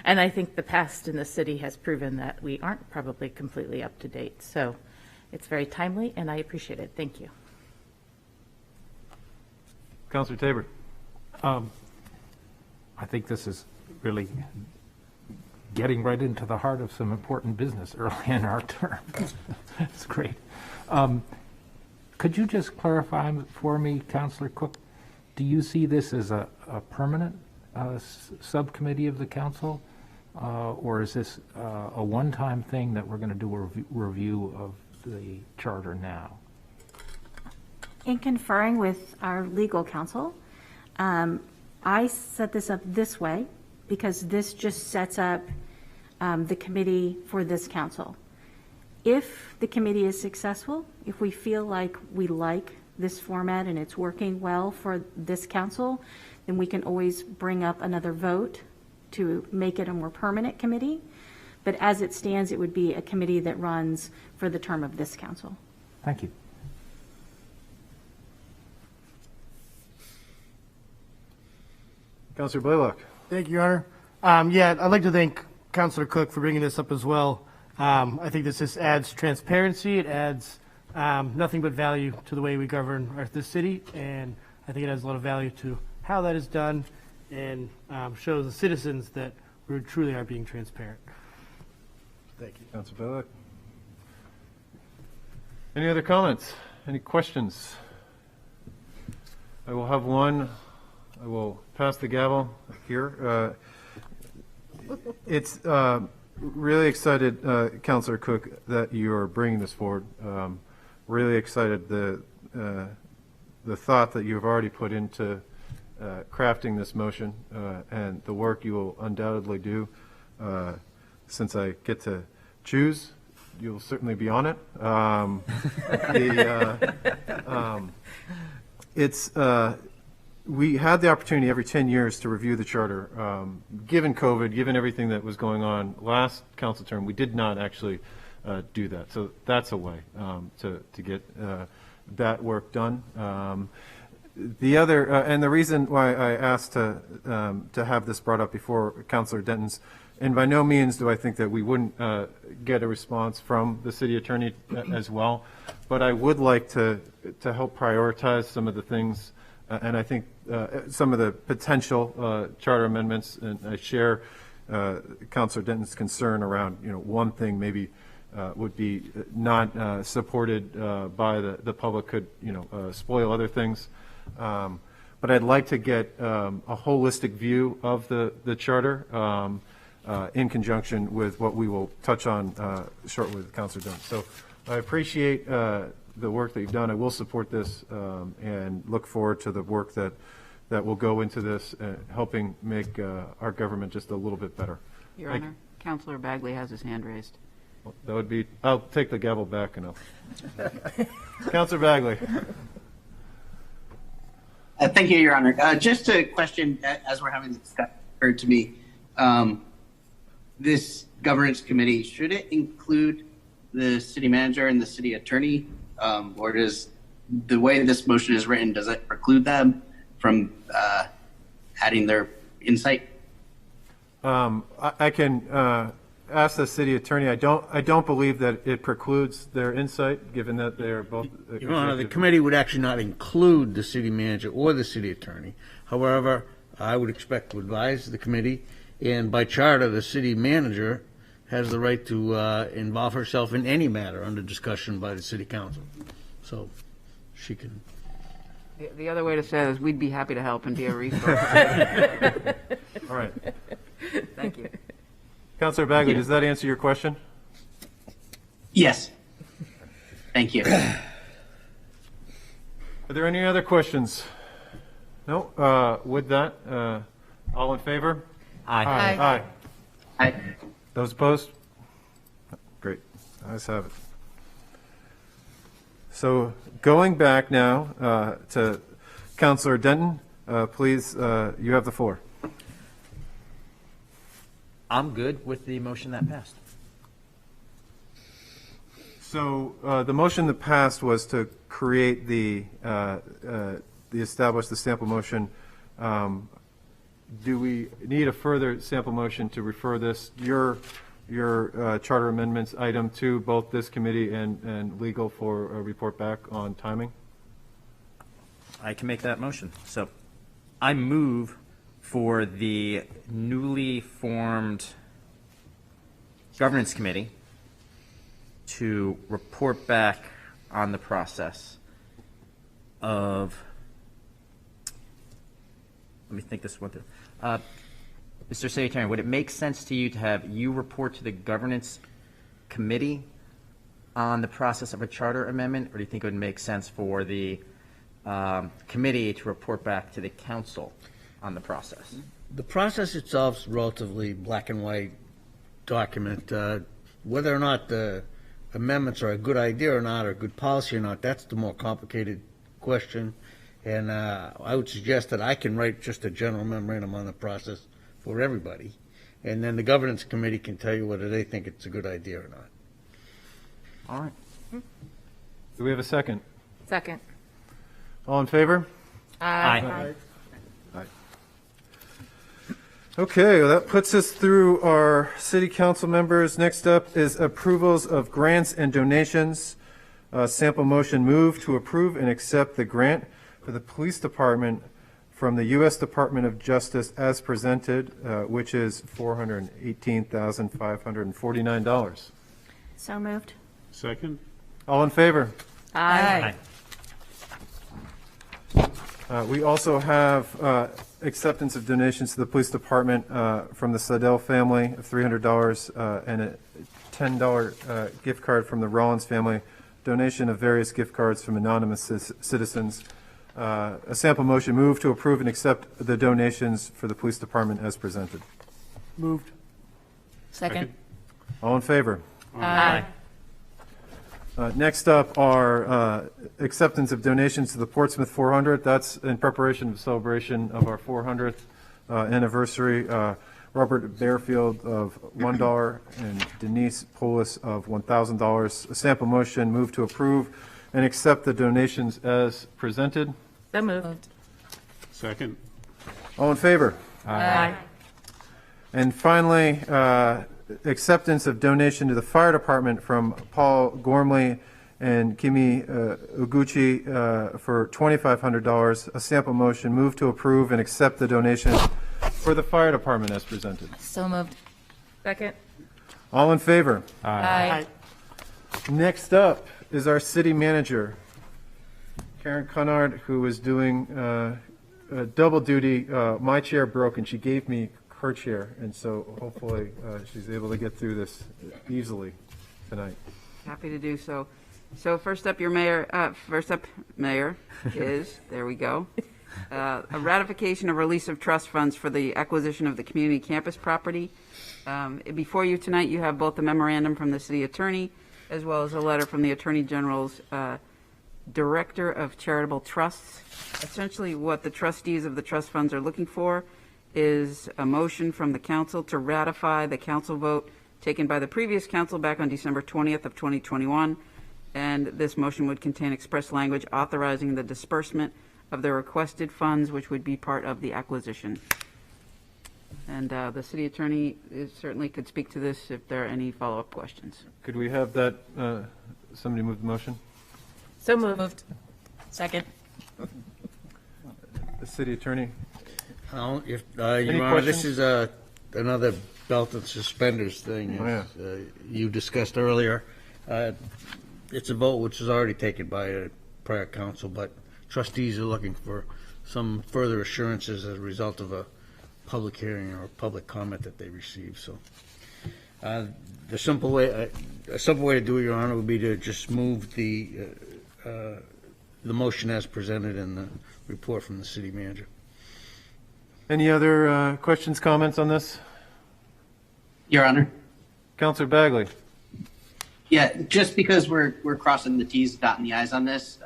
And I think the past in the city has proven that we aren't probably completely up to date. So it's very timely, and I appreciate it. Thank you. Councilor Tabor. I think this is really getting right into the heart of some important business early in our term. It's great. Could you just clarify for me, Councilor Cook, do you see this as a permanent subcommittee of the council? Or is this a one-time thing that we're going to do a review of the charter now? In conferring with our legal counsel, I set this up this way because this just sets up the committee for this council. If the committee is successful, if we feel like we like this format and it's working well for this council, then we can always bring up another vote to make it a more permanent committee. But as it stands, it would be a committee that runs for the term of this council. Thank you. Councilor Blaylock. Thank you, Your Honor. Yeah, I'd like to thank Councilor Cook for bringing this up as well. I think this just adds transparency. It adds nothing but value to the way we govern this city, and I think it adds a lot of value to how that is done and shows the citizens that we truly are being transparent. Thank you. Councilor Blaylock. Any other comments? Any questions? I will have one. I will pass the gavel here. It's really excited, Councilor Cook, that you're bringing this forward. Really excited the thought that you've already put into crafting this motion and the work you will undoubtedly do. Since I get to choose, you'll certainly be on it. We had the opportunity every 10 years to review the charter. Given COVID, given everything that was going on last council term, we did not actually do that. So that's a way to get that work done. The other, and the reason why I asked to have this brought up before Councilor Denton's, and by no means do I think that we wouldn't get a response from the city attorney as well, but I would like to help prioritize some of the things, and I think some of the potential charter amendments, and I share Councilor Denton's concern around, one thing maybe would be not supported by the public could, spoil other things. But I'd like to get a holistic view of the charter in conjunction with what we will touch on shortly with Councilor Dunn. So I appreciate the work that you've done. I will support this and look forward to the work that will go into this, helping make our government just a little bit better. Your Honor, Councilor Bagley has his hand raised. Well, that would be, I'll take the gavel back and I'll. Councilor Bagley. Thank you, Your Honor. Just a question, as we're having this discussion, occurred to me. This governance committee, should it include the city manager and the city attorney? Or does the way this motion is written, does it preclude them from adding their insight? I can ask the city attorney. I don't believe that it precludes their insight, given that they are both. Your Honor, the committee would actually not include the city manager or the city attorney. However, I would expect to advise the committee, and by charter, the city manager has the right to involve herself in any matter under discussion by the city council. So she can. The other way to say it is we'd be happy to help and be a resource. All right. Thank you. Councilor Bagley, does that answer your question? Yes. Thank you. Are there any other questions? No? With that, all in favor? Aye. Aye. Aye. Those opposed? Great. Ayes have it. So going back now to Councilor Denton, please, you have the floor. I'm good with the motion that passed. So the motion that passed was to create establish the sample motion. Do we need a further sample motion to refer this, your charter amendments item, to both this committee and legal for a report back on timing? I can make that motion. So I move for the newly formed governance committee to report back on the process of, let me think this one through. Mr. City Attorney, would it make sense to you to have you report to the governance committee on the process of a charter amendment, or do you think it would make sense for the committee to report back to the council on the process? The process itself is relatively black and white document. Whether or not the amendments are a good idea or not, or good policy or not, that's the more complicated question. And I would suggest that I can write just a general memorandum on the process for everybody. And then the governance committee can tell you whether they think it's a good idea or not. All right. Do we have a second? Second. All in favor? Aye. Aye. Okay, well, that puts us through our city council members. Next up is approvals of grants and donations. Sample motion move to approve and accept the grant for the police department from the U.S. Department of Justice as presented, which is $418,549. So moved. Second? All in favor? Aye. We also have acceptance of donations to the police department from the Slidell family of $300 and a $10 gift card from the Rollins family, donation of various gift cards from anonymous citizens. A sample motion move to approve and accept the donations for the police department as presented. Moved. Second. All in favor? Aye. Next up are acceptance of donations to the Portsmouth 400. That's in preparation of celebration of our 400th anniversary. Robert Bearfield of $1 and Denise Polis of $1,000. A sample motion move to approve and accept the donations as presented. So moved. Second? All in favor? Aye. And finally, acceptance of donation to the fire department from Paul Gormley and Kimi Uguchi for $2,500. A sample motion move to approve and accept the donation for the fire department as presented. So moved. Second. All in favor? Aye. Next up is our city manager, Karen Cunnard, who is doing double duty. My chair broke and she gave me her chair, and so hopefully she's able to get through this easily tonight. Happy to do so. So first up, Mayor, is, there we go, a ratification of release of trust funds for the acquisition of the community campus property. Before you tonight, you have both the memorandum from the city attorney as well as a letter from the Attorney General's Director of Charitable Trusts. Essentially, what the trustees of the trust funds are looking for is a motion from the council to ratify the council vote taken by the previous council back on December 20th of 2021. And this motion would contain express language authorizing the disbursement of the requested funds, which would be part of the acquisition. And the city attorney certainly could speak to this if there are any follow-up questions. Could we have that, somebody move the motion? So moved. Second. The city attorney? If, Any Your Honor, this questions? is another belt and suspenders thing, Oh, yeah. as you discussed earlier. It's a vote which was already taken by a prior council, but trustees are looking for some further assurances as a result of a public hearing or public comment that they received. So the simple way to do it, Your Honor, would be to just move the motion as presented in the report from the city manager. Any other questions, comments on this? Your Honor. Councilor Bagley? Yeah, just because we're crossing the T's, dotting the I's on this,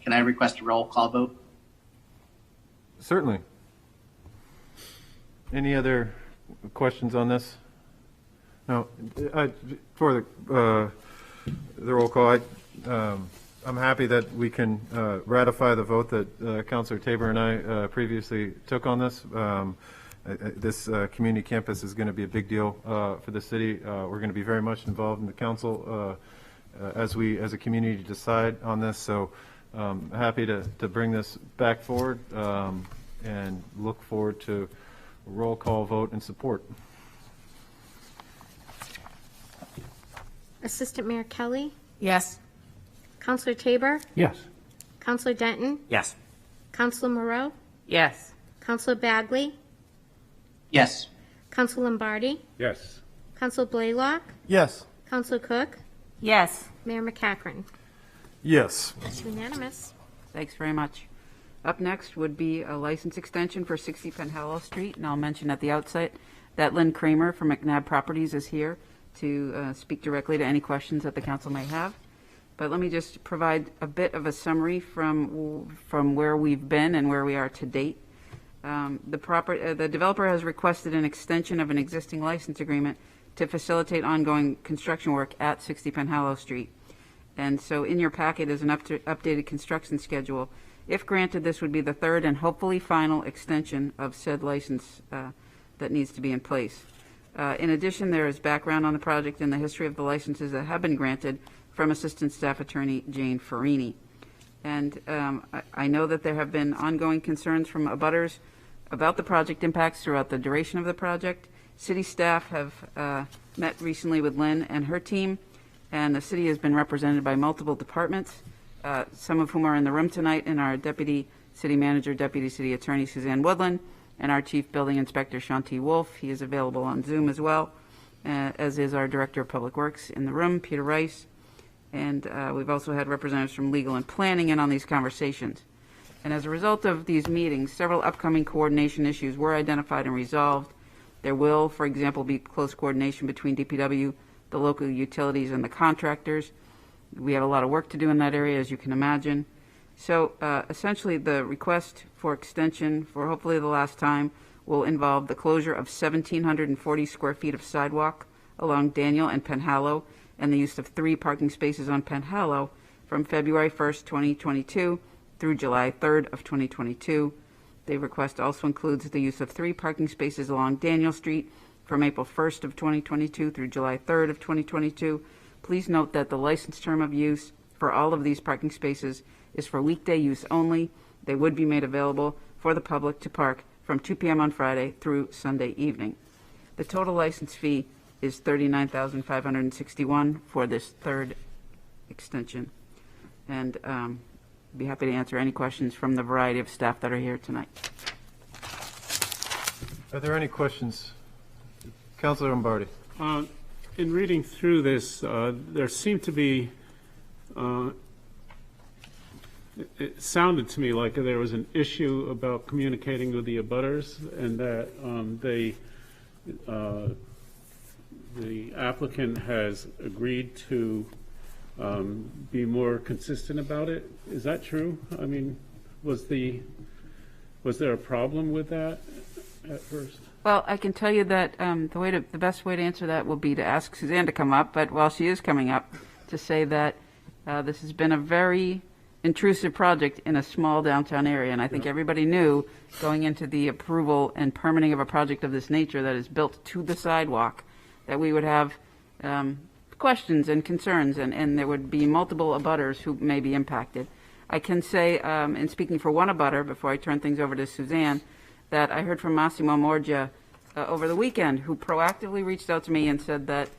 can I request a roll call vote? Certainly. Any other questions on this? No. For the roll call, I'm happy that we can ratify the vote that Councilor Tabor and I previously took on this. This community campus is going to be a big deal for the city. We're going to be very much involved in the council as we, as a community, decide on this. So happy to bring this back forward and look forward to a roll call vote and support. Assistant Mayor Kelly, Yes. Councilor Tabor, Yes. Councilor Denton, Yes. Councilor Moreau, Yes. Councilor Bagley, Yes. Councilor Lombardi, Yes. Councilor Blaylock, Yes. Councilor Cook, Yes. Mayor McCachran. Yes. It's unanimous. Thanks very much. Up next would be a license extension for 60 Penhallow Street, and I'll mention at the outset that Lynn Kramer from McNabb Properties is here to speak directly to any questions that the council may have. But let me just provide a bit of a summary from where we've been and where we are to date. The developer has requested an extension of an existing license agreement to facilitate ongoing construction work at 60 Penhallow Street. And so in your packet is an updated construction schedule. If granted, this would be the third and hopefully final extension of said license that needs to be in place. In addition, there is background on the project and the history of the licenses that have been granted from Assistant Staff Attorney Jane Farini. And I know that there have been ongoing concerns from abutters about the project impacts throughout the duration of the project. City staff have met recently with Lynn and her team, and the city has been represented by multiple departments, some of whom are in the room tonight, and our Deputy City Manager, Deputy City Attorney Suzanne Woodland, and our Chief Building Inspector Shanti Wolf. He is available on Zoom as well, as is our Director of Public Works in the room, Peter Rice. And we've also had representatives from legal and planning in on these conversations. And as a result of these meetings, several upcoming coordination issues were identified and resolved. There will, for example, be close coordination between DPW, the local utilities, and the contractors. We have a lot of work to do in that area, as you can imagine. So essentially, the request for extension for hopefully the last time will involve the closure of 1,740 square feet of sidewalk along Daniel and Penhallow, and the use of 3 parking spaces on Penhallow from February 1st, 2022 through July 3rd of 2022. The request also includes the use of 3 parking spaces along Daniel Street from April 1st of 2022 through July 3rd of 2022. Please note that the license term of use for all of these parking spaces is for weekday use only. They would be made available for the public to park from 2 p.m. on Friday through Sunday evening. The total license fee is $39,561 for this third extension. And be happy to answer any questions from the variety of staff that are here tonight. Are there any questions? Councilor Lombardi. In reading through this, there seemed to be, it sounded to me like there was an issue about communicating with the abutters, and that the applicant has agreed to be more consistent about it. Is that true? I mean, was there a problem with that at first? Well, I can tell you that the best way to answer that will be to ask Suzanne to come up, but while she is coming up, to say that this has been a very intrusive project in a small downtown area. And I think everybody knew going into the approval and permitting of a project of this nature that is built to the sidewalk, that we would have questions and concerns, and there would be multiple abutters who may be impacted. I can say, in speaking for one abutter, before I turn things over to Suzanne, that I heard from Massimo Morgia over the weekend, who proactively reached out to me and said that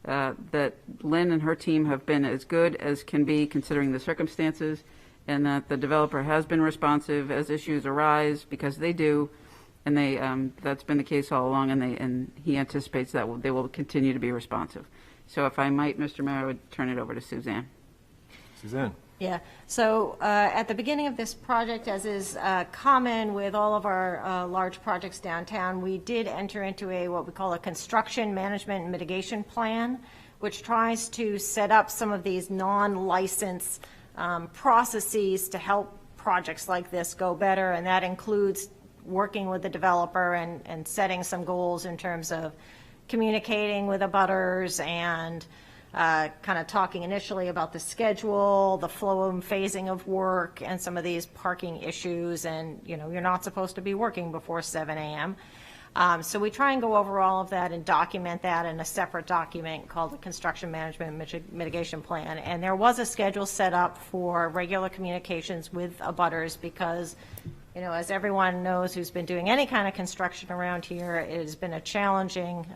that Lynn and her team have been as good as can be considering the circumstances, and that the developer has been responsive as issues arise, because they do, and they that's been the case all along, and he anticipates that they will continue to be responsive. So if I might, Mr. Mayor, I would turn it over to Suzanne. Suzanne. Yeah, so at the beginning of this project, as is common with all of our large projects downtown, we did enter into what we call a construction management and mitigation plan, which tries to set up some of these non-licensed processes to help projects like this go better, and that includes working with the developer and setting some goals in terms of communicating with abutters and kind of talking initially about the schedule, the flow and phasing of work, and some of these parking issues. And, you know, you're not supposed to be working before 7 a.m. So we try and go over all of that and document that in a separate document called the Construction Management Mitigation Plan. And there was a schedule set up for regular communications with abutters because, you know, as everyone knows who's been doing any kind of construction around here, it has been a challenging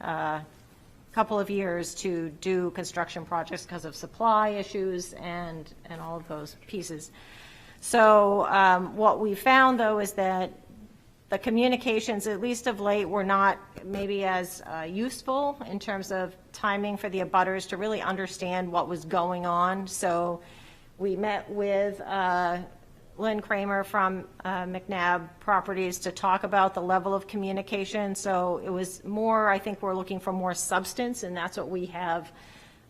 couple of years to do construction projects because of supply issues and all of those pieces. So what we found, though, is that the communications, at least of late, were not maybe as useful in terms of timing for the abutters to really understand what was going on. So we met with Lynn Kramer from McNabb Properties to talk about the level of communication. So it was more, I think we're looking for more substance, and that's what we have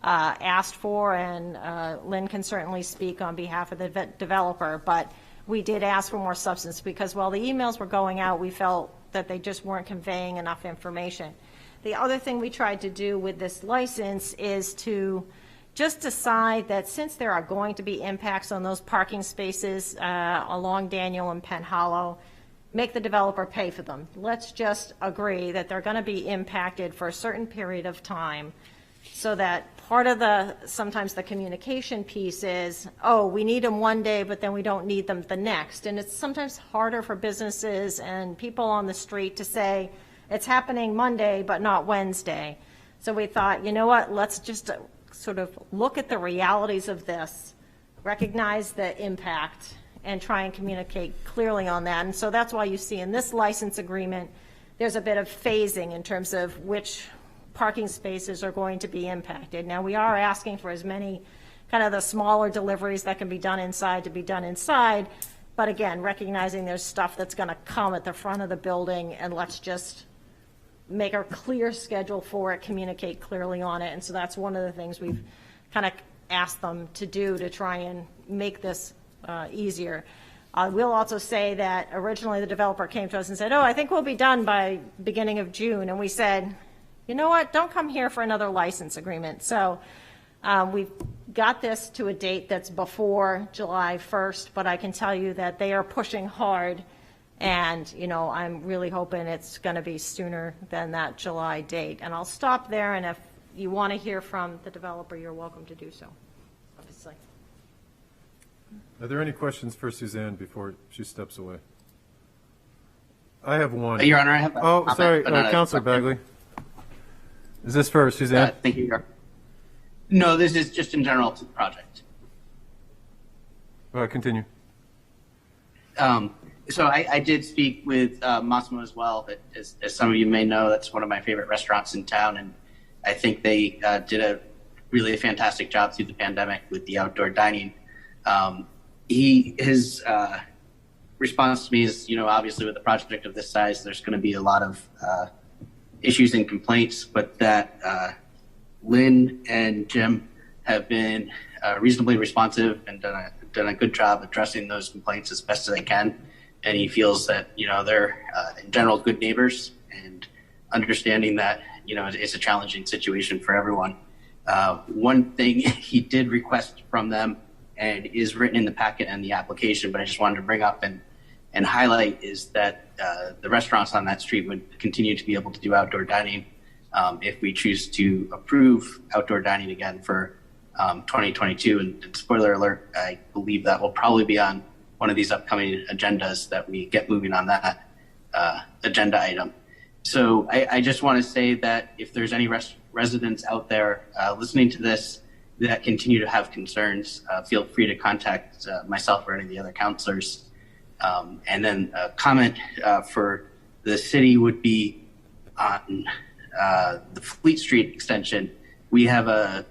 asked for. And Lynn can certainly speak on behalf of the developer, but we did ask for more substance because while the emails were going out, we felt that they just weren't conveying enough information. The other thing we tried to do with this license is to just decide that since there are going to be impacts on those parking spaces along Daniel and Penn Hollow, make the developer pay for them. Let's just agree that they're going to be impacted for a certain period of time, so that part of sometimes the communication piece is, oh, we need them one day, but then we don't need them the next. And it's sometimes harder for businesses and people on the street to say, it's happening Monday, but not Wednesday. So we thought, you know what, let's just sort of look at the realities of this, recognize the impact, and try and communicate clearly on that. And so that's why you see in this license agreement, there's a bit of phasing in terms of which parking spaces are going to be impacted. Now, we are asking for as many kind of the smaller deliveries that can be done inside to be done inside, but again, recognizing there's stuff that's going to come at the front of the building, and let's just make a clear schedule for it, communicate clearly on it. And so that's one of the things we've kind of asked them to do to try and make this easier. We'll also say that originally the developer came to us and said, oh, I think we'll be done by beginning of June. And we said, you know what, don't come here for another license agreement. So we've got this to a date that's before July 1st, but I can tell you that they are pushing hard. And, you know, I'm really hoping it's going to be sooner than that July date. And I'll stop there, and if you want to hear from the developer, you're welcome to do so, obviously. Are there any questions for Suzanne before she steps away? I have one. Your Honor, I have Oh, sorry, Councilor Bagley. Is this for Suzanne? Thank you, Your Honor. No, this is just in general to the project. Continue. So I did speak with Massimo as well. That, as some of you may know, that's one of my favorite restaurants in town, and I think they did a really fantastic job through the pandemic with the outdoor dining. His response to me is, you know, obviously with a project of this size, there's going to be a lot of issues and complaints, but that Lynn and Jim have been reasonably responsive and done a good job addressing those complaints as best as they can. And he feels that, you know, they're in general good neighbors, and understanding that, you know, it's a challenging situation for everyone. One thing he did request from them, and is written in the packet and the application, but I just wanted to bring up and highlight is that the restaurants on that street would continue to be able to do outdoor dining if we choose to approve outdoor dining again for 2022. And spoiler alert, I believe that will probably be on one of these upcoming agendas that we get moving on that agenda item. So I just want to say that if there's any residents out there listening to this that continue to have concerns, feel free to contact myself or any of the other counselors. And then a comment for the city would be on the Fleet Street extension. We have a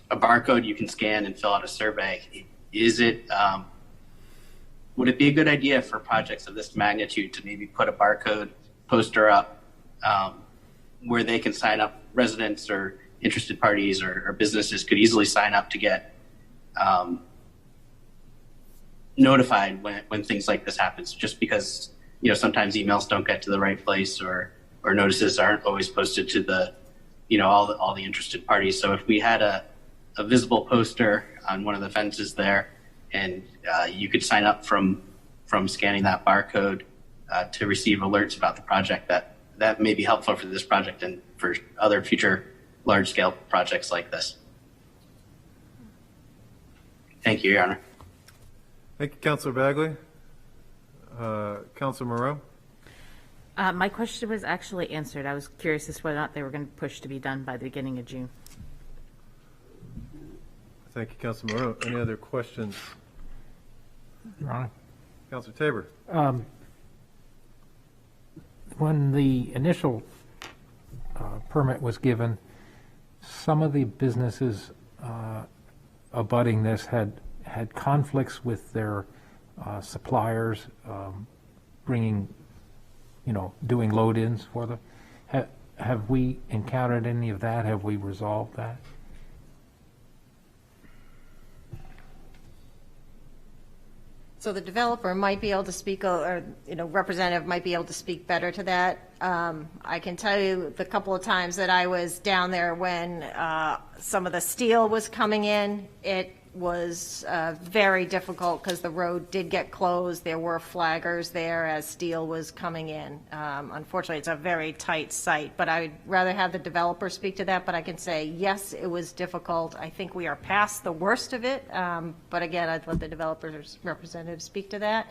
barcode you can scan and fill out a survey. Would it be a good idea for projects of this magnitude to maybe put a barcode poster up where they can sign up, residents or interested parties or businesses could easily sign up to get notified when things like this happens, just because, sometimes emails don't get to the right place or notices aren't always posted to the, all the interested parties. So if we had a visible poster on one of the fences there, and you could sign up from scanning that barcode to receive alerts about the project, that may be helpful for this project and for other future large-scale projects like this. Thank you, Your Honor. Thank you, Councilor Bagley. Councilor Moreau? My question was actually answered. I was curious as to whether or not they were going to push to be done by the beginning of June. Thank you, Councilor Moreau. Any other questions? Your Honor. Councilor Tabor? When the initial permit was given, some of the businesses abutting this had conflicts with their suppliers bringing, doing load-ins for them. Have we encountered any of that? Have we resolved that? So the developer might be able to speak, or, representative might be able to speak better to that. I can tell you the couple of times that I was down there when some of the steel was coming in, it was very difficult because the road did get closed. There were flaggers there as steel was coming in. Unfortunately, it's a very tight site, but I'd rather have the developer speak to that. But I can say, yes, it was difficult. I think we are past the worst of it. But again, I'd let the developer's representative speak to that.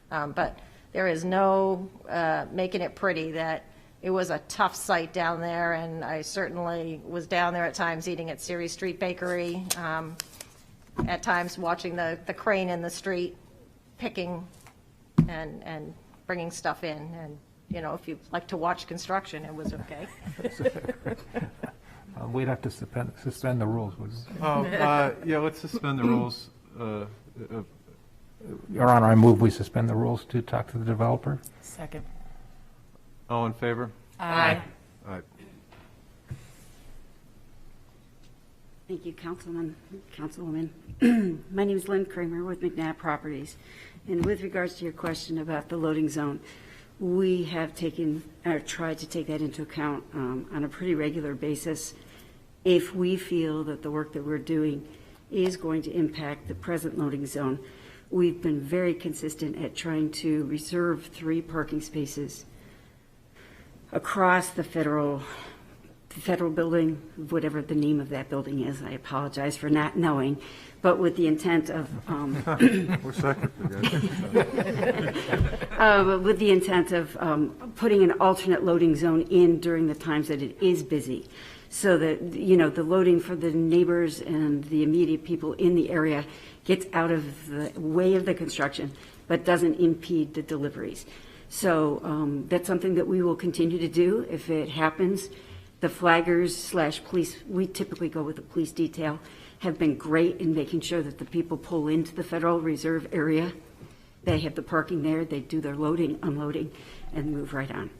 But there is no making it pretty that it was a tough site down there. And I certainly was down there at times eating at Ceres Street Bakery. At times watching the crane in the street picking and bringing stuff in. And, if you like to watch construction, it was okay. We'd have to suspend the rules. Yeah, let's suspend the rules. Your Honor, I move we suspend the rules to talk to the developer. Second. All in favor? Aye. Aye. Thank you, Councilman, Councilwoman. My name is Lynn Kramer with McNabb Properties. And with regards to your question about the loading zone, we have tried to take that into account on a pretty regular basis. If we feel that the work that we're doing is going to impact the present loading zone, we've been very consistent at trying to reserve 3 parking spaces across the federal building, whatever the name of that building is. I apologize for not knowing, but with the intent of with the intent of putting an alternate loading zone in during the times that it is busy, so that the loading for the neighbors and the immediate people in the area gets out of the way of the construction, but doesn't impede the deliveries. So that's something that we will continue to do if it happens. The flaggers / police, we typically go with the police detail, have been great in making sure that the people pull into the Federal Reserve area. They have the parking there, they do their loading, unloading, and move right on.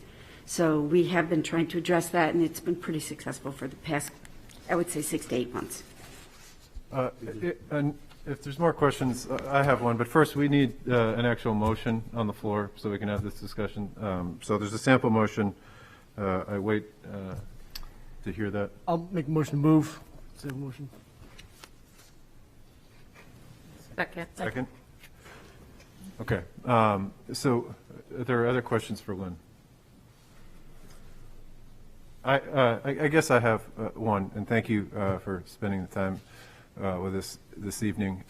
So we have been trying to address that, and it's been pretty successful for the past, I would say, 6 to 8 months. And if there's more questions, I have one, but first we need an actual motion on the floor so we can have this discussion. So there's a sample motion. I wait to hear that. I'll make a motion to move. Save a motion. Second? Okay. So are there other questions for Lynn? I guess I have one, and thank you for spending the time with us this evening.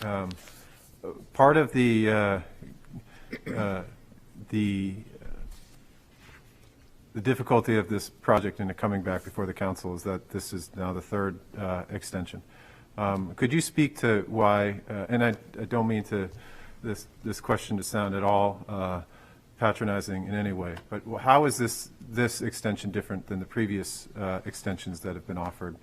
Part of the difficulty of this project and it coming back before the council is that this is now the third extension. Could you speak to why, and I don't mean to this question to sound at all patronizing in any way, but how is this extension different than the previous extensions that have been offered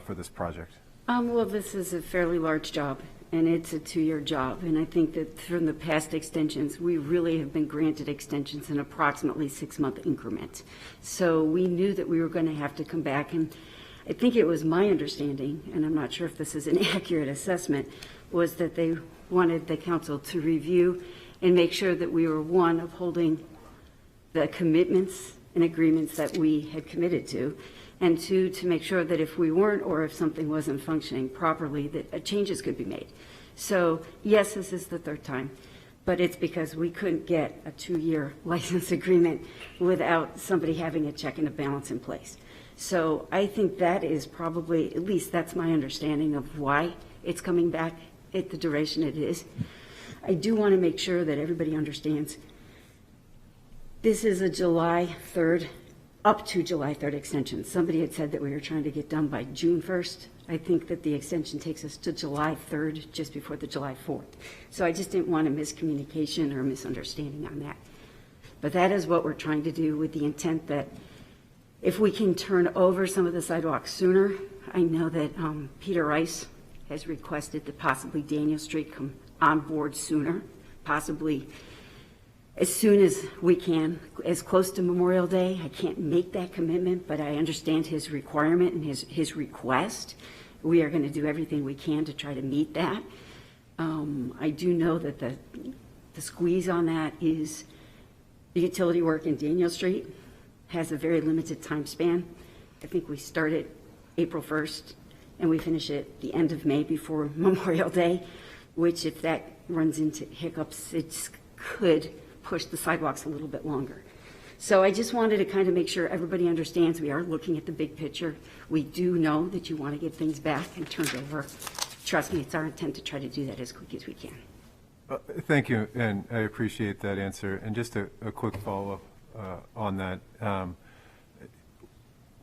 for this project? Well, this is a fairly large job, and it's a 2-year job. And I think that from the past extensions, we really have been granted extensions in approximately 6-month increments. So we knew that we were going to have to come back, and I think it was my understanding, and I'm not sure if this is an accurate assessment, was that they wanted the council to review and make sure that we were, one, upholding the commitments and agreements that we had committed to, and two, to make sure that if we weren't or if something wasn't functioning properly, that changes could be made. So yes, this is the third time, but it's because we couldn't get a 2-year license agreement without somebody having a check and a balance in place. So I think that is probably, at least that's my understanding of why it's coming back at the duration it is. I do want to make sure that everybody understands this is a July 3rd, up to July 3rd extension. Somebody had said that we were trying to get done by June 1st. I think that the extension takes us to July 3rd, just before the July 4th. So I just didn't want a miscommunication or misunderstanding on that. But that is what we're trying to do, with the intent that if we can turn over some of the sidewalks sooner. I know that Peter Rice has requested that possibly Daniel Street come on board sooner, possibly as soon as we can, as close to Memorial Day. I can't make that commitment, but I understand his requirement and his request. We are going to do everything we can to try to meet that. I do know that the squeeze on that is the utility work in Daniel Street has a very limited time span. I think we start it April 1st and we finish it the end of May before Memorial Day, which if that runs into hiccups, it could push the sidewalks a little bit longer. So I just wanted to kind of make sure everybody understands we are looking at the big picture. We do know that you want to get things back and turned over. Trust me, it's our intent to try to do that as quick as we can. Thank you, and I appreciate that answer. And just a quick follow-up on that.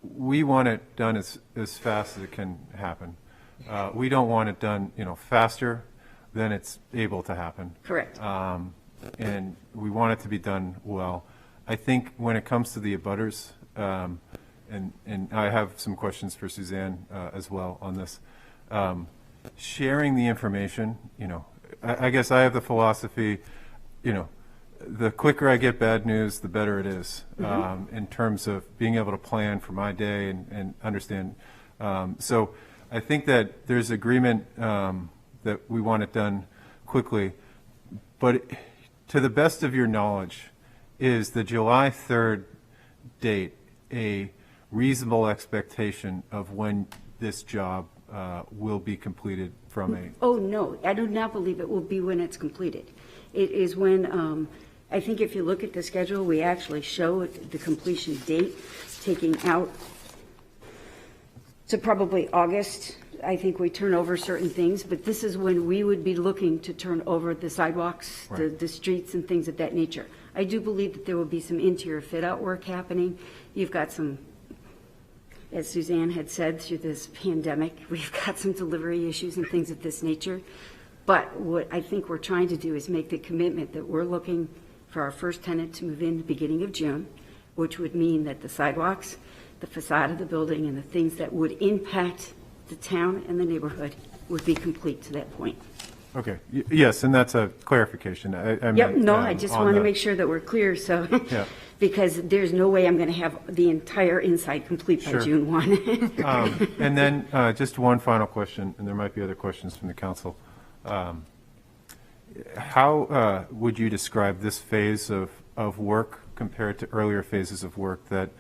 We want it done as fast as it can happen. We don't want it done, faster than it's able to happen. Correct. And we want it to be done well. I think when it comes to the abutters, and I have some questions for Suzanne as well on this, sharing the information, I guess I have the philosophy, the quicker I get bad news, the better it is, in terms of being able to plan for my day and understand. So I think that there's agreement that we want it done quickly, but to the best of your knowledge, is the July 3rd date a reasonable expectation of when this job will be completed from a... Oh, no, I do not believe it will be when it's completed. It is when, I think if you look at the schedule, we actually show the completion date, taking out to probably August. I think we turn over certain things, but this is when we would be looking to turn over the sidewalks, right, the streets and things of that nature. I do believe that there will be some interior fit-out work happening. You've got some, as Suzanne had said, through this pandemic, we've got some delivery issues and things of this nature. But what I think we're trying to do is make the commitment that we're looking for our first tenant to move in the beginning of June, which would mean that the sidewalks, the facade of the building, and the things that would impact the town and the neighborhood would be complete to that point. Okay, yes, and that's a clarification. Yep, no, I just want to make sure that we're clear, so, yeah. Because there's no way I'm going to have the entire inside complete by Sure. June 1. And then just one final question, and there might be other questions from the council. How would you describe this phase of work compared to earlier phases of work that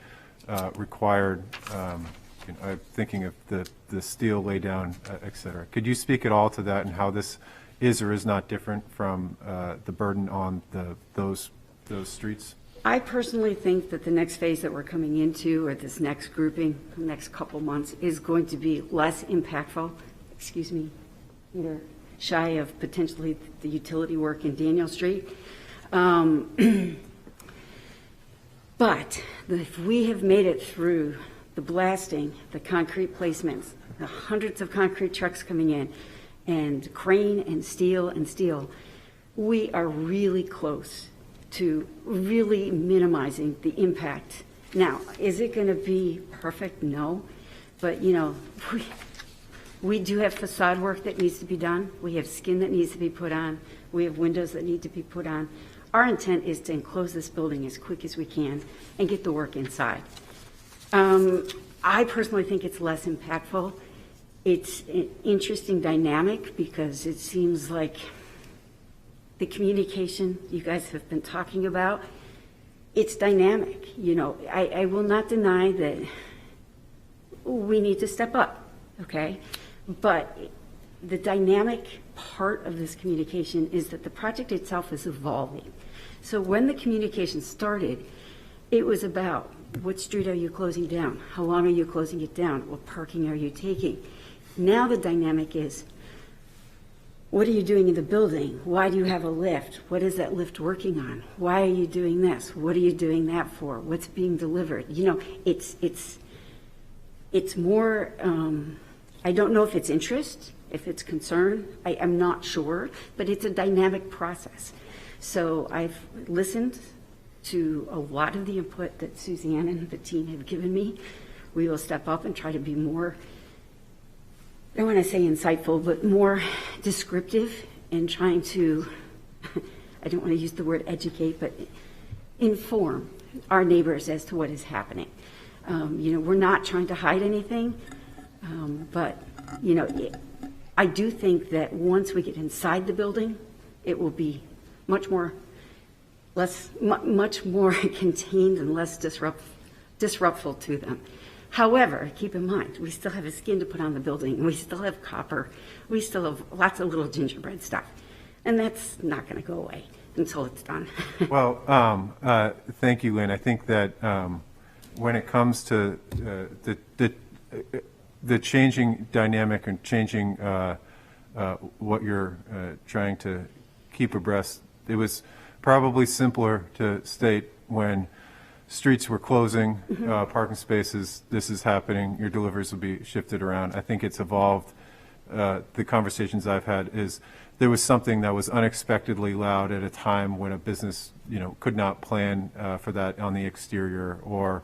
required, I'm thinking of the steel laydown, et cetera. Could you speak at all to that and how this is or is not different from the burden on those streets? I personally think that the next phase that we're coming into, or this next grouping, the next couple months, is going to be less impactful, excuse me, either shy of potentially the utility work in Daniel Street. But if we have made it through the blasting, the concrete placements, the hundreds of concrete trucks coming in, and crane and steel, we are really close to really minimizing the impact. Now, is it going to be perfect? No. But, you know, we do have facade work that needs to be done. We have skin that needs to be put on. We have windows that need to be put on. Our intent is to enclose this building as quick as we can and get the work inside. I personally think it's less impactful. It's an interesting dynamic because it seems like the communication you guys have been talking about, it's dynamic. You know, I will not deny that we need to step up, okay? But the dynamic part of this communication is that the project itself is evolving. So when the communication started, it was about what street are you closing down? How long are you closing it down? What parking are you taking? Now the dynamic is, what are you doing in the building? Why do you have a lift? What is that lift working on? Why are you doing this? What are you doing that for? What's being delivered? You know, it's more, I don't know if it's interest, if it's concern, I'm not sure, but it's a dynamic process. So I've listened to a lot of the input that Suzanne and the team have given me. We will step up and try to be more, I don't want to say insightful, but more descriptive in trying to, I don't want to use the word educate, but inform our neighbors as to what is happening. You know, we're not trying to hide anything, but, you know, I do think that once we get inside the building, it will be much more contained and less disruptful to them. However, keep in mind, we still have a skin to put on the building. We still have copper. We still have lots of little gingerbread stuff. And that's not going to go away until it's done. Well, thank you, Lynn. I think that when it comes to the changing dynamic and changing what you're trying to keep abreast, it was probably simpler to state when streets were closing, parking spaces, this is happening, your deliveries will be shifted around. I think it's evolved. The conversations I've had is there was something that was unexpectedly loud at a time when a business, you know, could not plan for that on the exterior, or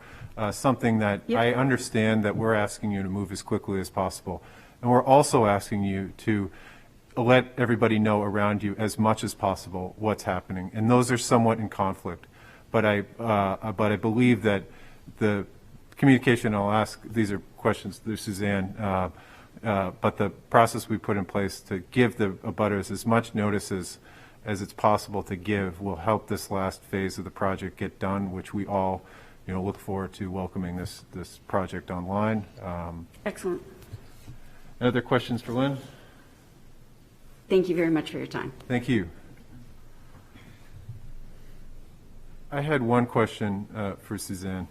something that I understand that we're asking you to move as quickly as possible. And we're also asking you to let everybody know around you as much as possible what's happening. And those are somewhat in conflict. But I believe that the communication, I'll ask, these are questions to Suzanne, but the process we put in place to give the abutters as much notice as it's possible to give will help this last phase of the project get done, which we all, you know, look forward to welcoming this project online. Excellent. Other questions for Lynn? Thank you very much for your time. Thank you. I had one question for Suzanne.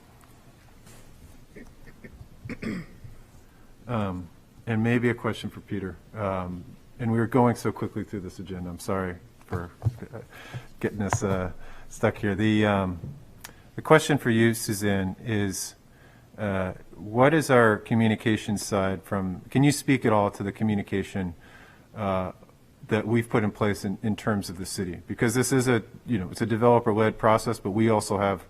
And maybe a question for Peter. And we were going so quickly through this agenda. I'm sorry for getting us stuck here. The question for you, Suzanne, is what is our communication side from, can you speak at all to the communication that we've put in place in terms of the city? Because this is it's a developer-led process, but we also have,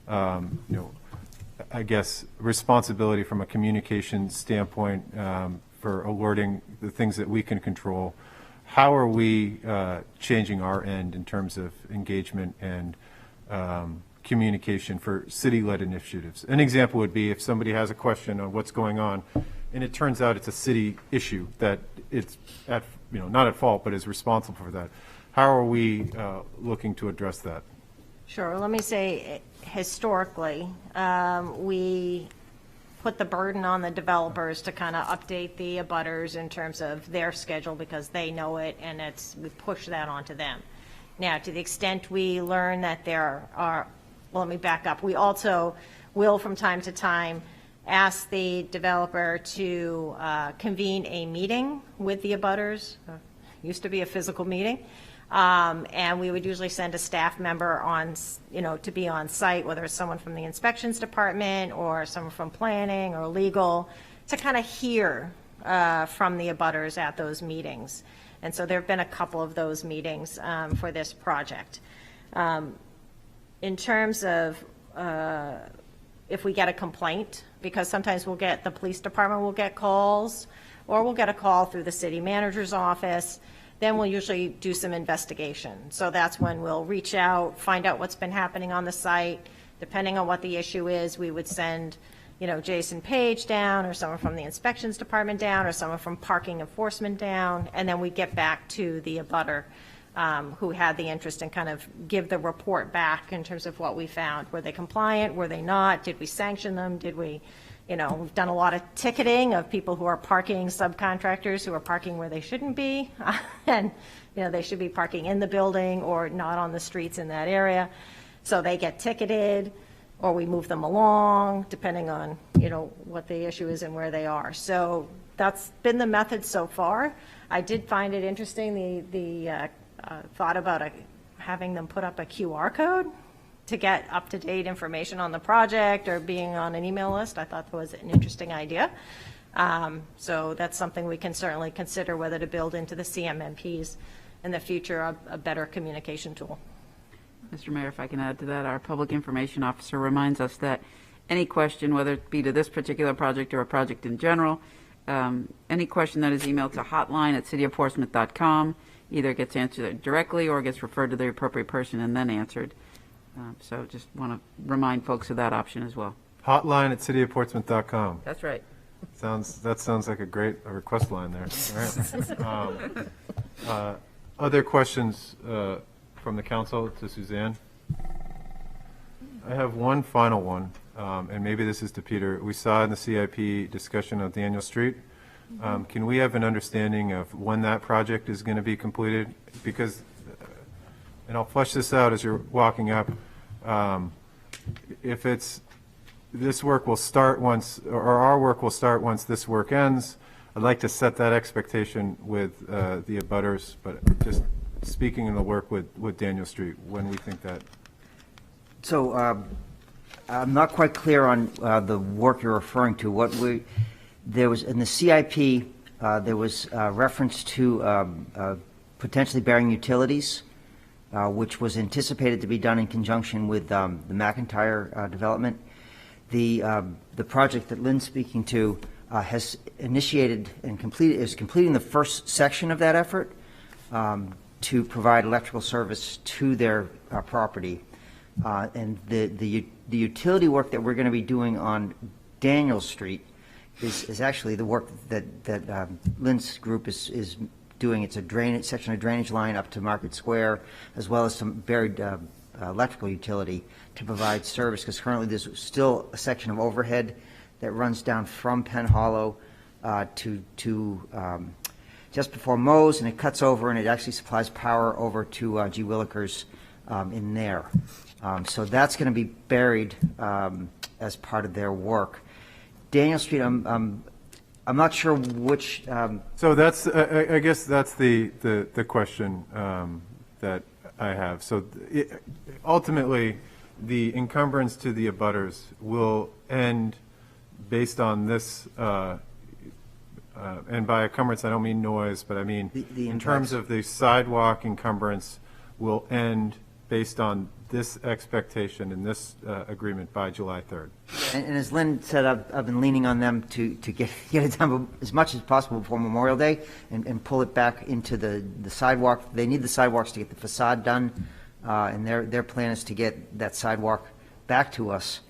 I guess, responsibility from a communication standpoint for alerting the things that we can control. How are we changing our end in terms of engagement and communication for city-led initiatives? An example would be if somebody has a question on what's going on, and it turns out it's a city issue that it's at, not at fault, but is responsible for that. How are we looking to address that? Sure. Let me say, historically, we put the burden on the developers to kind of update the abutters in terms of their schedule because they know it, and we push that onto them. Now, to the extent we learn that there are, well, let me back up. We also will, from time to time, ask the developer to convene a meeting with the abutters. Used to be a physical meeting. And we would usually send a staff member on, to be on site, whether it's someone from the inspections department or someone from planning or legal, to kind of hear from the abutters at those meetings. And so there have been a couple of those meetings for this project. In terms of if we get a complaint, because sometimes the police department will get calls, or we'll get a call through the city manager's office, then we'll usually do some investigation. So that's when we'll reach out, find out what's been happening on the site. Depending on what the issue is, we would send, Jason Page down, or someone from the inspections department down, or someone from parking enforcement down, and then we get back to the abutter who had the interest and kind of give the report back in terms of what we found. Were they compliant? Were they not? Did we sanction them? Did we, we've done a lot of ticketing of people who are parking, subcontractors who are parking where they shouldn't be. And, they should be parking in the building or not on the streets in that area. So they get ticketed, or we move them along, depending on, what the issue is and where they are. So that's been the method so far. I did find it interesting, the thought about having them put up a QR code to get up-to-date information on the project or being on an email list. I thought that was an interesting idea. So that's something we can certainly consider whether to build into the CMMPs in the future, a better communication tool. Mr. Mayor, if I can add to that, our public information officer reminds us that any question, whether it be to this particular project or a project in general, any question that is emailed to hotline@cityofportsmouth.com either gets answered directly or gets referred to the appropriate person and then answered. So just want to remind folks of that option as well. Hotline@cityofportsmouth.com. That's right. That sounds like a great request line there. All right. Other questions from the council to Suzanne? I have one final one, and maybe this is to Peter. We saw in the CIP discussion of Daniel Street. Can we have an understanding of when that project is going to be completed? Because, and I'll flesh this out as you're walking up, if it's, this work will start once, or our work will start once this work ends, I'd like to set that expectation with the abutters, but just speaking in the work with Daniel Street, when we think that. So I'm not quite clear on the work you're referring to. There was in the CIP, there was reference to potentially burying utilities, which was anticipated to be done in conjunction with the McINTYRE development. The project that Lynn's speaking to has initiated and is completing the first section of that effort to provide electrical service to their property. And the utility work that we're going to be doing on Daniel Street is actually the work that Lynn's group is doing. It's a section of drainage line up to Market Square, as well as some buried electrical utility to provide service, because currently there's still a section of overhead that runs down from Penn Hollow to just before Moe's, and it cuts over and it actually supplies power over to G. Willikers in there. So that's going to be buried as part of their work. Daniel Street, I'm not sure which. So that's, I guess that's the question that I have. So ultimately, the encumbrance to the abutters will end based on this, and by encumbrance I don't mean noise, but I mean in terms of the sidewalk encumbrance will end based on this expectation in this agreement by July 3rd. And as Lynn said, I've been leaning on them to get it done as much as possible before Memorial Day and pull it back into the sidewalk. They need the sidewalks to get the facade done, and their plan is to get that sidewalk back to us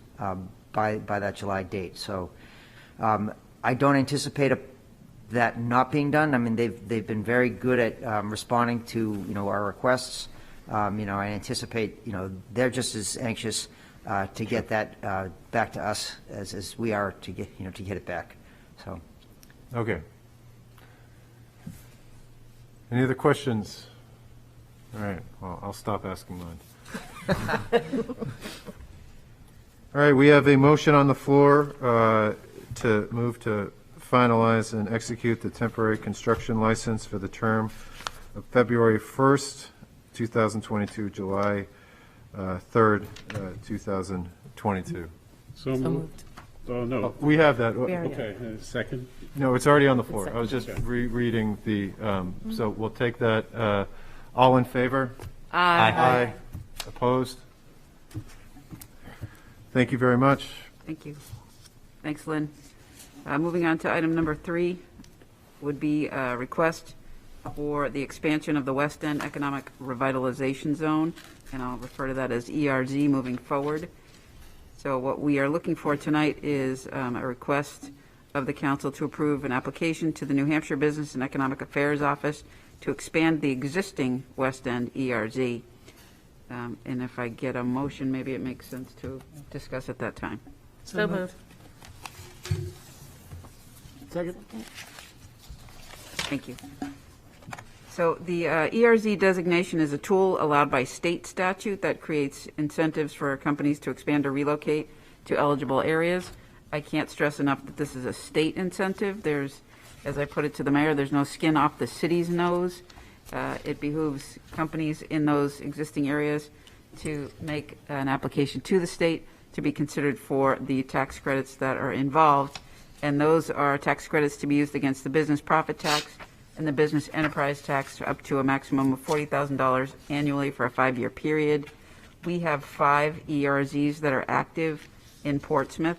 by that July date. So I don't anticipate that not being done. I mean, they've been very good at responding to our requests. I anticipate they're just as anxious to get that back to us as we are to get, to get it back. So. Okay. Any other questions? All right, well, I'll stop asking mine. All right, we have a motion on the floor to move to finalize and execute the temporary construction license for the term of February 1st, 2022, July 3rd, 2022. So moved. Oh, no. We have that. Okay, second? No, it's already on the floor. I was just rereading the, so we'll take that. All in favor? Aye. Aye. Opposed? Thank you very much. Thank you. Thanks, Lynn. Moving on to item number 3 would be a request for the expansion of the West End Economic Revitalization Zone, and I'll refer to that as ERZ moving forward. So what we are looking for tonight is a request of the council to approve an application to the New Hampshire Business and Economic Affairs Office to expand the existing West End ERZ. And if I get a motion, maybe it makes sense to discuss at that time. So moved. Second. Thank you. So the ERZ designation is a tool allowed by state statute that creates incentives for companies to expand or relocate to eligible areas. I can't stress enough that this is a state incentive. There's, as I put it to the mayor, there's no skin off the city's nose. It behooves companies in those existing areas to make an application to the state to be considered for the tax credits that are involved. And those are tax credits to be used against the business profit tax and the business enterprise tax up to a maximum of $40,000 annually for a 5-year period. We have 5 ERZs that are active in Portsmouth,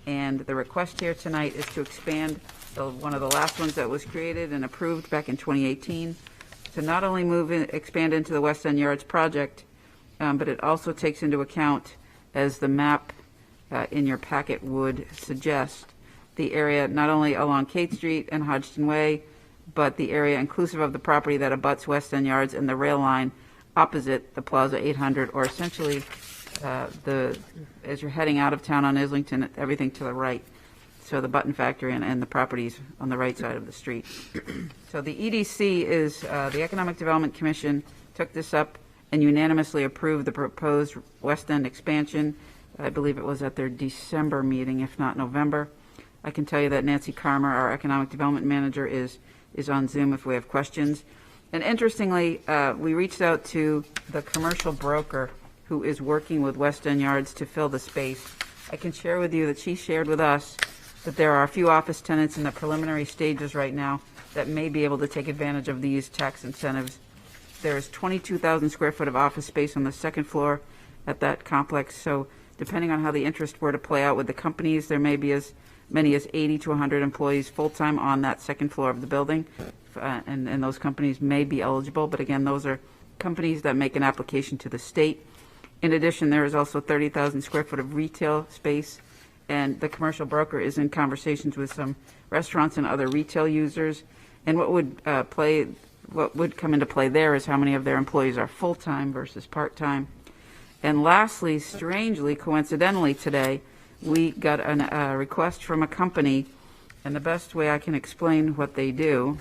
and the request here tonight is to expand one of the last ones that was created and approved back in 2018 to not only expand into the West End Yards project, but it also takes into account, as the map in your packet would suggest, the area not only along Kate Street and Hodgson Way, but the area inclusive of the property that abuts West End Yards and the rail line opposite the Plaza 800, or essentially as you're heading out of town on Islington, everything to the right. So the Button Factory and the properties on the right side of the street. So the EDC is, the Economic Development Commission took this up and unanimously approved the proposed West End expansion. I believe it was at their December meeting, if not November. I can tell you that Nancy Carmer, our Economic Development Manager, is on Zoom if we have questions. And interestingly, we reached out to the commercial broker who is working with West End Yards to fill the space. I can share with you that she shared with us that there are a few office tenants in the preliminary stages right now that may be able to take advantage of these tax incentives. There's 22,000 square foot of office space on the second floor at that complex. So depending on how the interest were to play out with the companies, there may be as many as 80 to 100 employees full-time on that second floor of the building. And those companies may be eligible. But again, those are companies that make an application to the state. In addition, there is also 30,000 square foot of retail space. And the commercial broker is in conversations with some restaurants and other retail users. And what would come into play there is how many of their employees are full-time versus part-time. And lastly, strangely, coincidentally today, we got a request from a company, and the best way I can explain what they do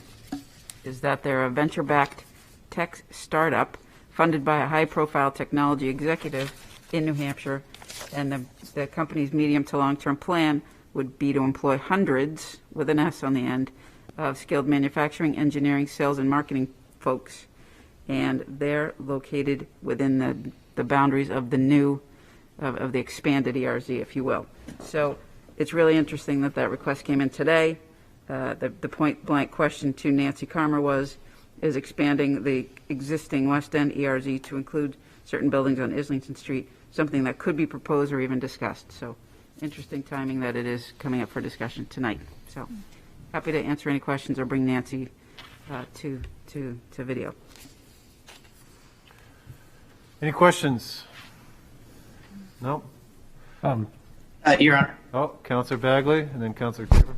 is that they're a venture-backed tech startup funded by a high-profile technology executive in New Hampshire, and the company's medium to long-term plan would be to employ hundreds, with an S on the end, of skilled manufacturing, engineering, sales, and marketing folks, and they're located within the boundaries of the of the expanded ERZ, if you will. So it's really interesting that request came in today. The point-blank question to Nancy Carmer is expanding the existing West End ERZ to include certain buildings on Islington Street, something that could be proposed or even discussed. So interesting timing that it is coming up for discussion tonight. So happy to answer any questions or bring Nancy to video. Any questions? No? Your Honor. Oh, Councilor Bagley and then Councilor Tabor.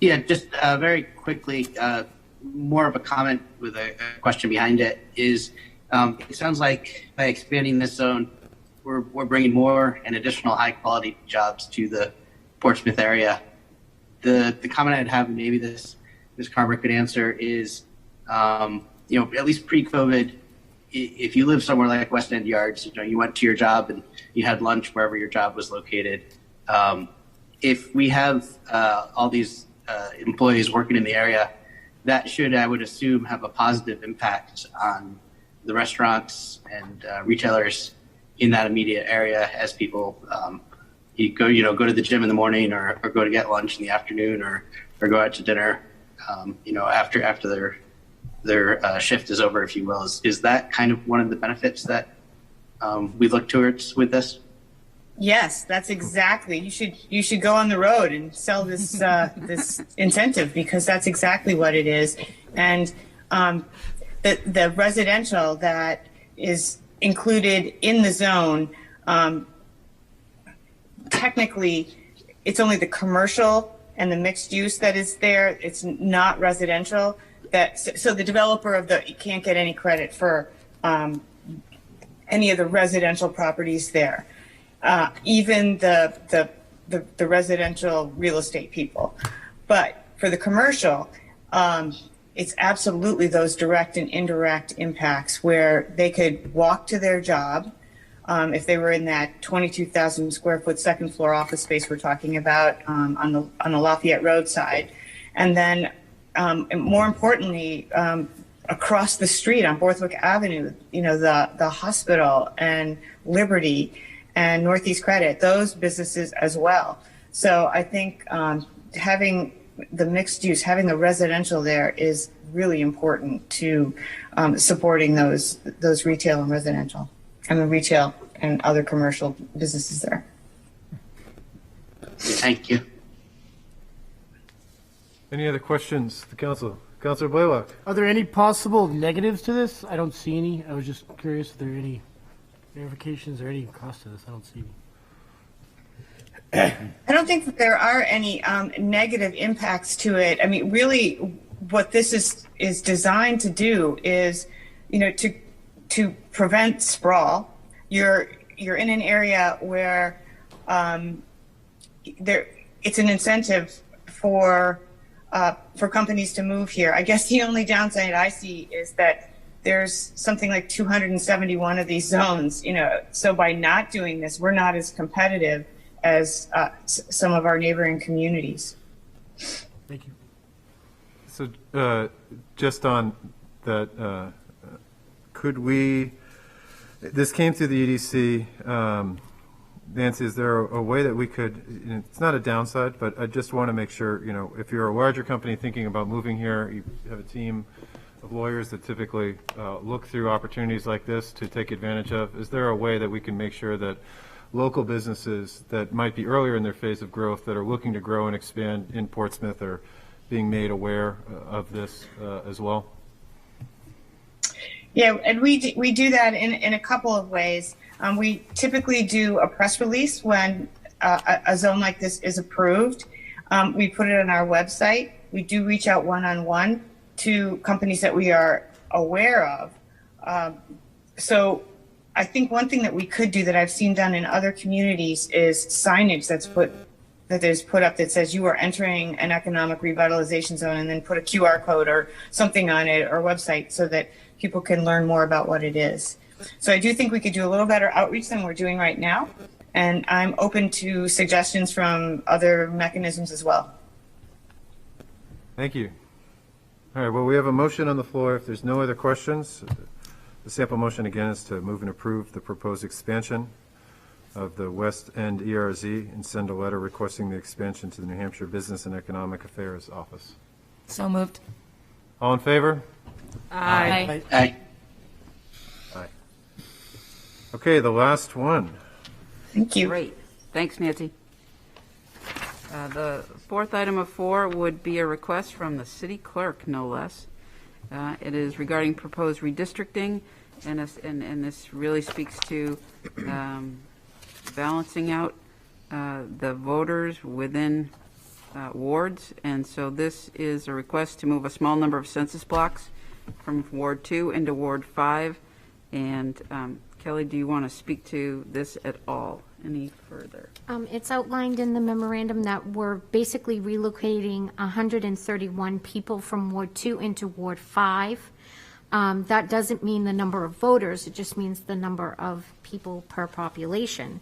Yeah, just very quickly, more of a comment with a question behind it is, it sounds like by expanding this zone, we're bringing more and additional high-quality jobs to the Portsmouth area. The comment I'd have, maybe Ms. Carver could answer, is, at least pre-COVID, if you live somewhere like West End Yards, you went to your job and you had lunch wherever your job was located. If we have all these employees working in the area, that should, I would assume, have a positive impact on the restaurants and retailers in that immediate area as people go to the gym in the morning or go to get lunch in the afternoon or go out to dinner, after their shift is over, if you will. Is that kind of one of the benefits that we look towards with this? Yes, that's exactly. You should go on the road and sell this this incentive, because that's exactly what it is. And the residential that is included in the zone, technically, it's only the commercial and the mixed use that is there. It's not residential. So the developer can't get any credit for any of the residential properties there. Even the residential real estate people. But for the commercial, it's absolutely those direct and indirect impacts where they could walk to their job if they were in that 22,000 square foot second floor office space we're talking about on the Lafayette Road side. And then more importantly, across the street on Borthwick Avenue, the hospital and Liberty and Northeast Credit, those businesses as well. So I think having the mixed use, having the residential there is really important to supporting those retail and residential, retail and other commercial businesses there. Thank you. Any other questions to council? Councilor Blaylock. Are there any possible negatives to this? I don't see any. I was just curious if there are any verifications or any cost to this. I don't see any. I don't think that there are any negative impacts to it. I mean, really, what this is designed to do is, to prevent sprawl. You're in an area where it's an incentive for companies to move here. I guess the only downside I see is that there's something like 271 of these zones, so by not doing this, we're not as competitive as some of our neighboring communities. Thank you. So just on that, this came through the EDC. Nancy, is there a way that we could, it's not a downside, but I just want to make sure, if you're a larger company thinking about moving here, you have a team of lawyers that typically look through opportunities like this to take advantage of. Is there a way that we can make sure that local businesses that might be earlier in their phase of growth that are looking to grow and expand in Portsmouth are being made aware of this as well? Yeah, and we do that in a couple of ways. We typically do a press release when a zone like this is approved. We put it on our website. We do reach out one-on-one to companies that we are aware of. So I think one thing that we could do that I've seen done in other communities is signage that is put up that says you are entering an economic revitalization zone, and then put a QR code or something on it or website so that people can learn more about what it is. So I do think we could do a little better outreach than we're doing right now, and I'm open to suggestions from other mechanisms as well. Thank you. All right, well, we have a motion on the floor. If there's no other questions, the sample motion again is to move and approve the proposed expansion of the West End ERZ and send a letter requesting the expansion to the New Hampshire Business and Economic Affairs Office. So moved. All in favor? Aye. Aye. Aye. Okay, the last one. Thank you. Great. Thanks, Nancy. The fourth item of 4 would be a request from the city clerk, no less. It is regarding proposed redistricting, and this really speaks to balancing out the voters within wards. And so this is a request to move a small number of census blocks from Ward 2 into Ward 5. And Kelly, do you want to speak to this at all, any further? It's outlined in the memorandum that we're basically relocating 131 people from Ward 2 into Ward 5. That doesn't mean the number of voters, it just means the number of people per population.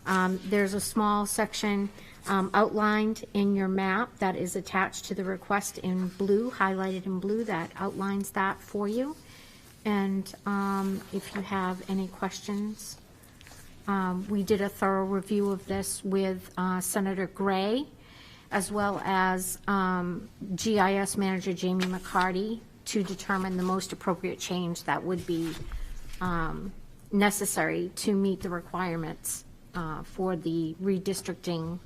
There's a small section outlined in your map that is attached to the request in blue, highlighted in blue, that outlines that for you. And if you have any questions, we did a thorough review of this with Senator Gray, as well as GIS Manager Jamie McCarty, to determine the most appropriate change that would be necessary to meet the requirements for the redistricting.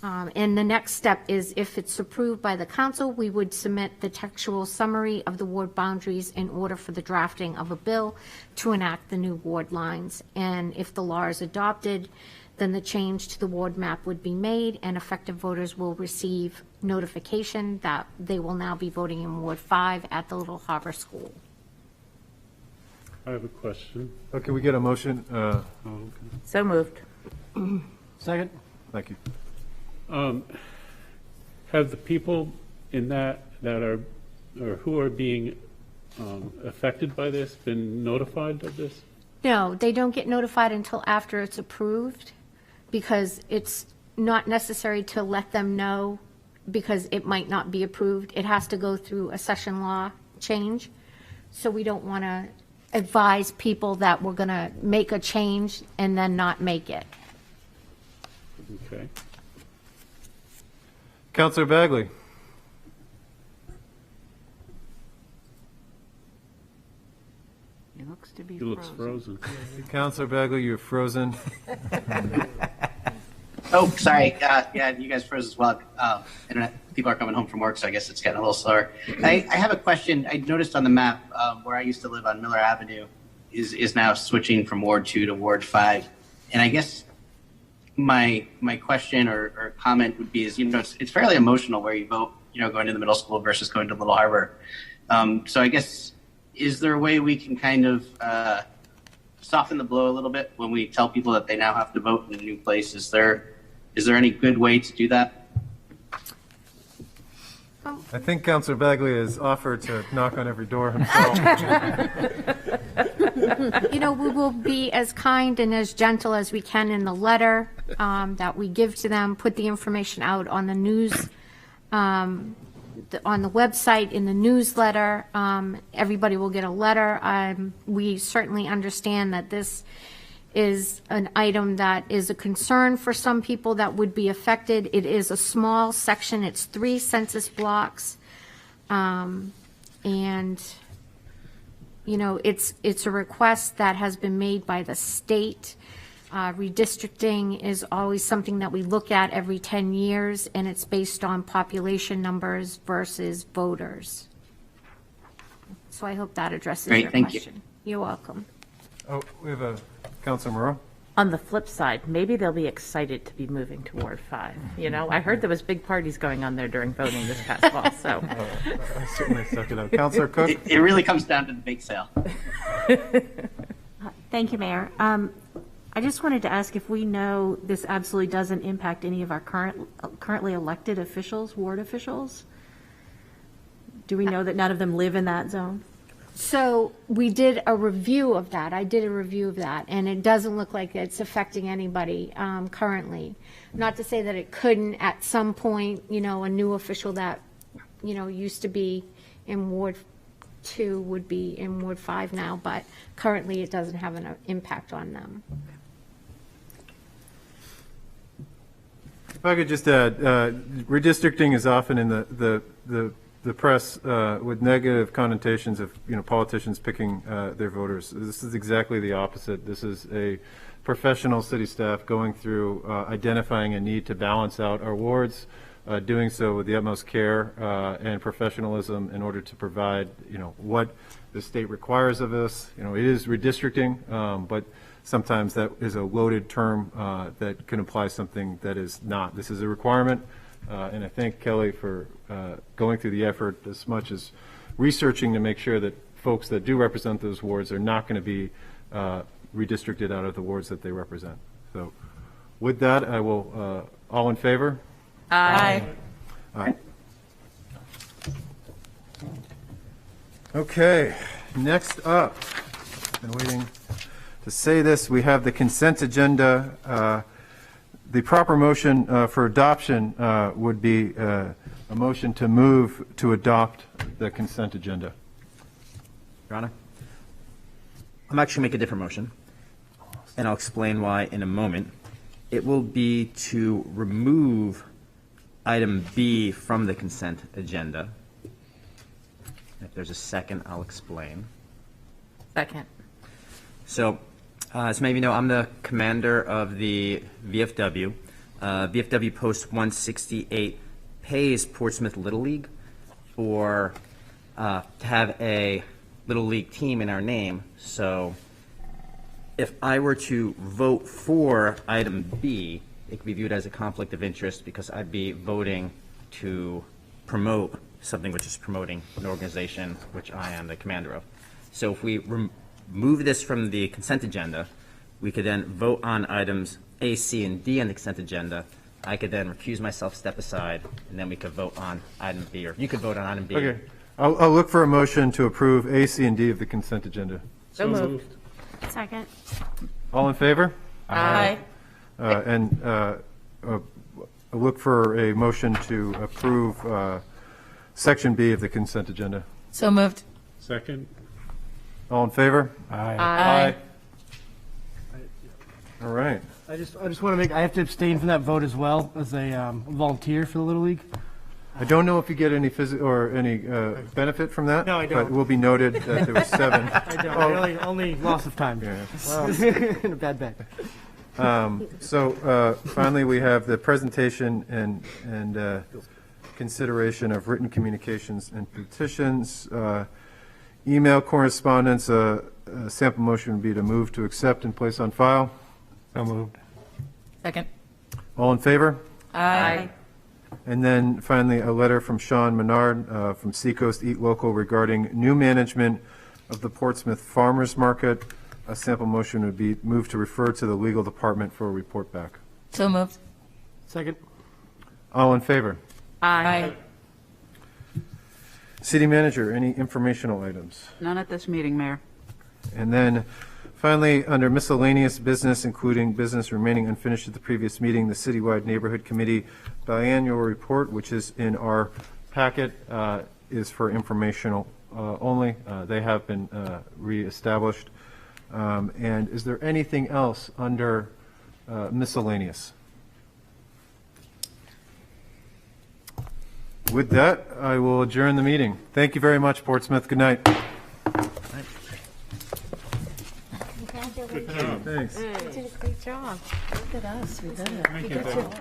And the next step is, if it's approved by the council, we would submit the textual summary of the ward boundaries in order for the drafting of a bill to enact the new ward lines. And if the law is adopted, then the change to the ward map would be made, and effective voters will receive notification that they will now be voting in Ward 5 at the Little Harbor School. I have a question. Okay, we get a motion. So moved. Second. Thank you. Have the people in that are, or who are being affected by this been notified of this? No, they don't get notified until after it's approved, because it's not necessary to let them know, because it might not be approved. It has to go through a session law change. So we don't want to advise people that we're going to make a change and then not make it. Okay. Councilor Bagley. He looks to be He looks frozen. Councilor Bagley, you're frozen. Oh, sorry. Yeah, you guys froze as well. Internet people are coming home from work, so I guess it's getting a little slower. I have a question. I noticed on the map where I used to live on Miller Avenue is now switching from Ward 2 to Ward 5. And I guess my question or comment would be is, it's fairly emotional where you vote, going to the middle school versus going to Little Harbor. So I guess, is there a way we can kind of soften the blow a little bit when we tell people that they now have to vote in a new place? Is there any good way to do that? I think Councilor Bagley has offered to knock on every door himself. We will be as kind and as gentle as we can in the letter that we give to them, put the information out on the news, on the website, in the newsletter. Everybody will get a letter. We certainly understand that this is an item that is a concern for some people that would be affected. It is a small section. It's 3 census blocks. And it's a request that has been made by the state. Redistricting is always something that we look at every 10 years, and it's based on population numbers versus voters. So I hope that addresses your question. Thank you. You're welcome. Oh, we have a Councilor Moreau. On the flip side, maybe they'll be excited to be moving to Ward 5. I heard there was big parties going on there during voting this past fall, so. I certainly suck it up. Councilor Cook? It really comes down to the bake sale. Thank you, Mayor. I just wanted to ask if we know this absolutely doesn't impact any of our currently elected officials, ward officials? Do we know that none of them live in that zone? So we did a review of that. I did a review of that, and it doesn't look like it's affecting anybody currently. Not to say that it couldn't at some point, a new official that, used to be in Ward 2 would be in Ward 5 now, but currently it doesn't have an impact on them. If I could just add, redistricting is often in the press with negative connotations of politicians picking their voters. This is exactly the opposite. This is a professional city staff going through identifying a need to balance out our wards, doing so with the utmost care and professionalism in order to provide what the state requires of us. It is redistricting, but sometimes that is a loaded term that can imply something that is not. This is a requirement. And I thank Kelly for going through the effort as much as researching to make sure that folks that do represent those wards are not going to be redistricted out of the wards that they represent. So with that, I will, all in favor? Aye. Aye. Okay, next up, been waiting to say this, we have the consent agenda. The proper motion for adoption would be a motion to move to adopt the consent agenda. Your Honor, I'm actually make a different motion, and I'll explain why in a moment. It will be to remove item B from the consent agenda. If there's a second, I'll explain. Second. So, as many of you know, I'm the commander of the VFW. VFW Post 168 pays Portsmouth Little League for to have a Little League team in our name. So if I were to vote for item B, it could be viewed as a conflict of interest because I'd be voting to promote something which is promoting an organization which I am the commander of. So if we remove this from the consent agenda, we could then vote on items A, C, and D on the consent agenda. I could then recuse myself, step aside, and then we could vote on item B, or you could vote on item B. Okay, I'll look for a motion to approve A, C, and D of the consent agenda. So moved. Second. All in favor? Aye. And I'll look for a motion to approve Section B of the consent agenda. So moved. Second? All in favor? Aye. All right. I just want to make, I have to abstain from that vote as well as a volunteer for the Little League. I don't know if you get any or any benefit from that. No, I don't. But it will be noted that there were 7. I don't. Only loss of time. Yeah. Well, in a bad bag. So finally, we have the presentation and consideration of written communications and petitions. Email correspondence, a sample motion would be to move to accept and place on file. So moved. Second. All in favor? Aye. And then finally, a letter from Sean Menard from Seacoast Eat Local regarding new management of the Portsmouth Farmers Market. A sample motion would be moved to refer to the legal department for a report back. So moved. Second. All in favor? Aye. City Manager, any informational items? None at this meeting, Mayor. And then finally, under miscellaneous business, including business remaining unfinished at the previous meeting, the Citywide Neighborhood Committee biannual report, which is in our packet, is for informational only. They have been reestablished. And is there anything else under miscellaneous? With that, I will adjourn the meeting. Thank you very much, Portsmouth. Good night. Congratulations. Good job. Thanks. You did a great job. Look at us. We did it. Thank you, Bill.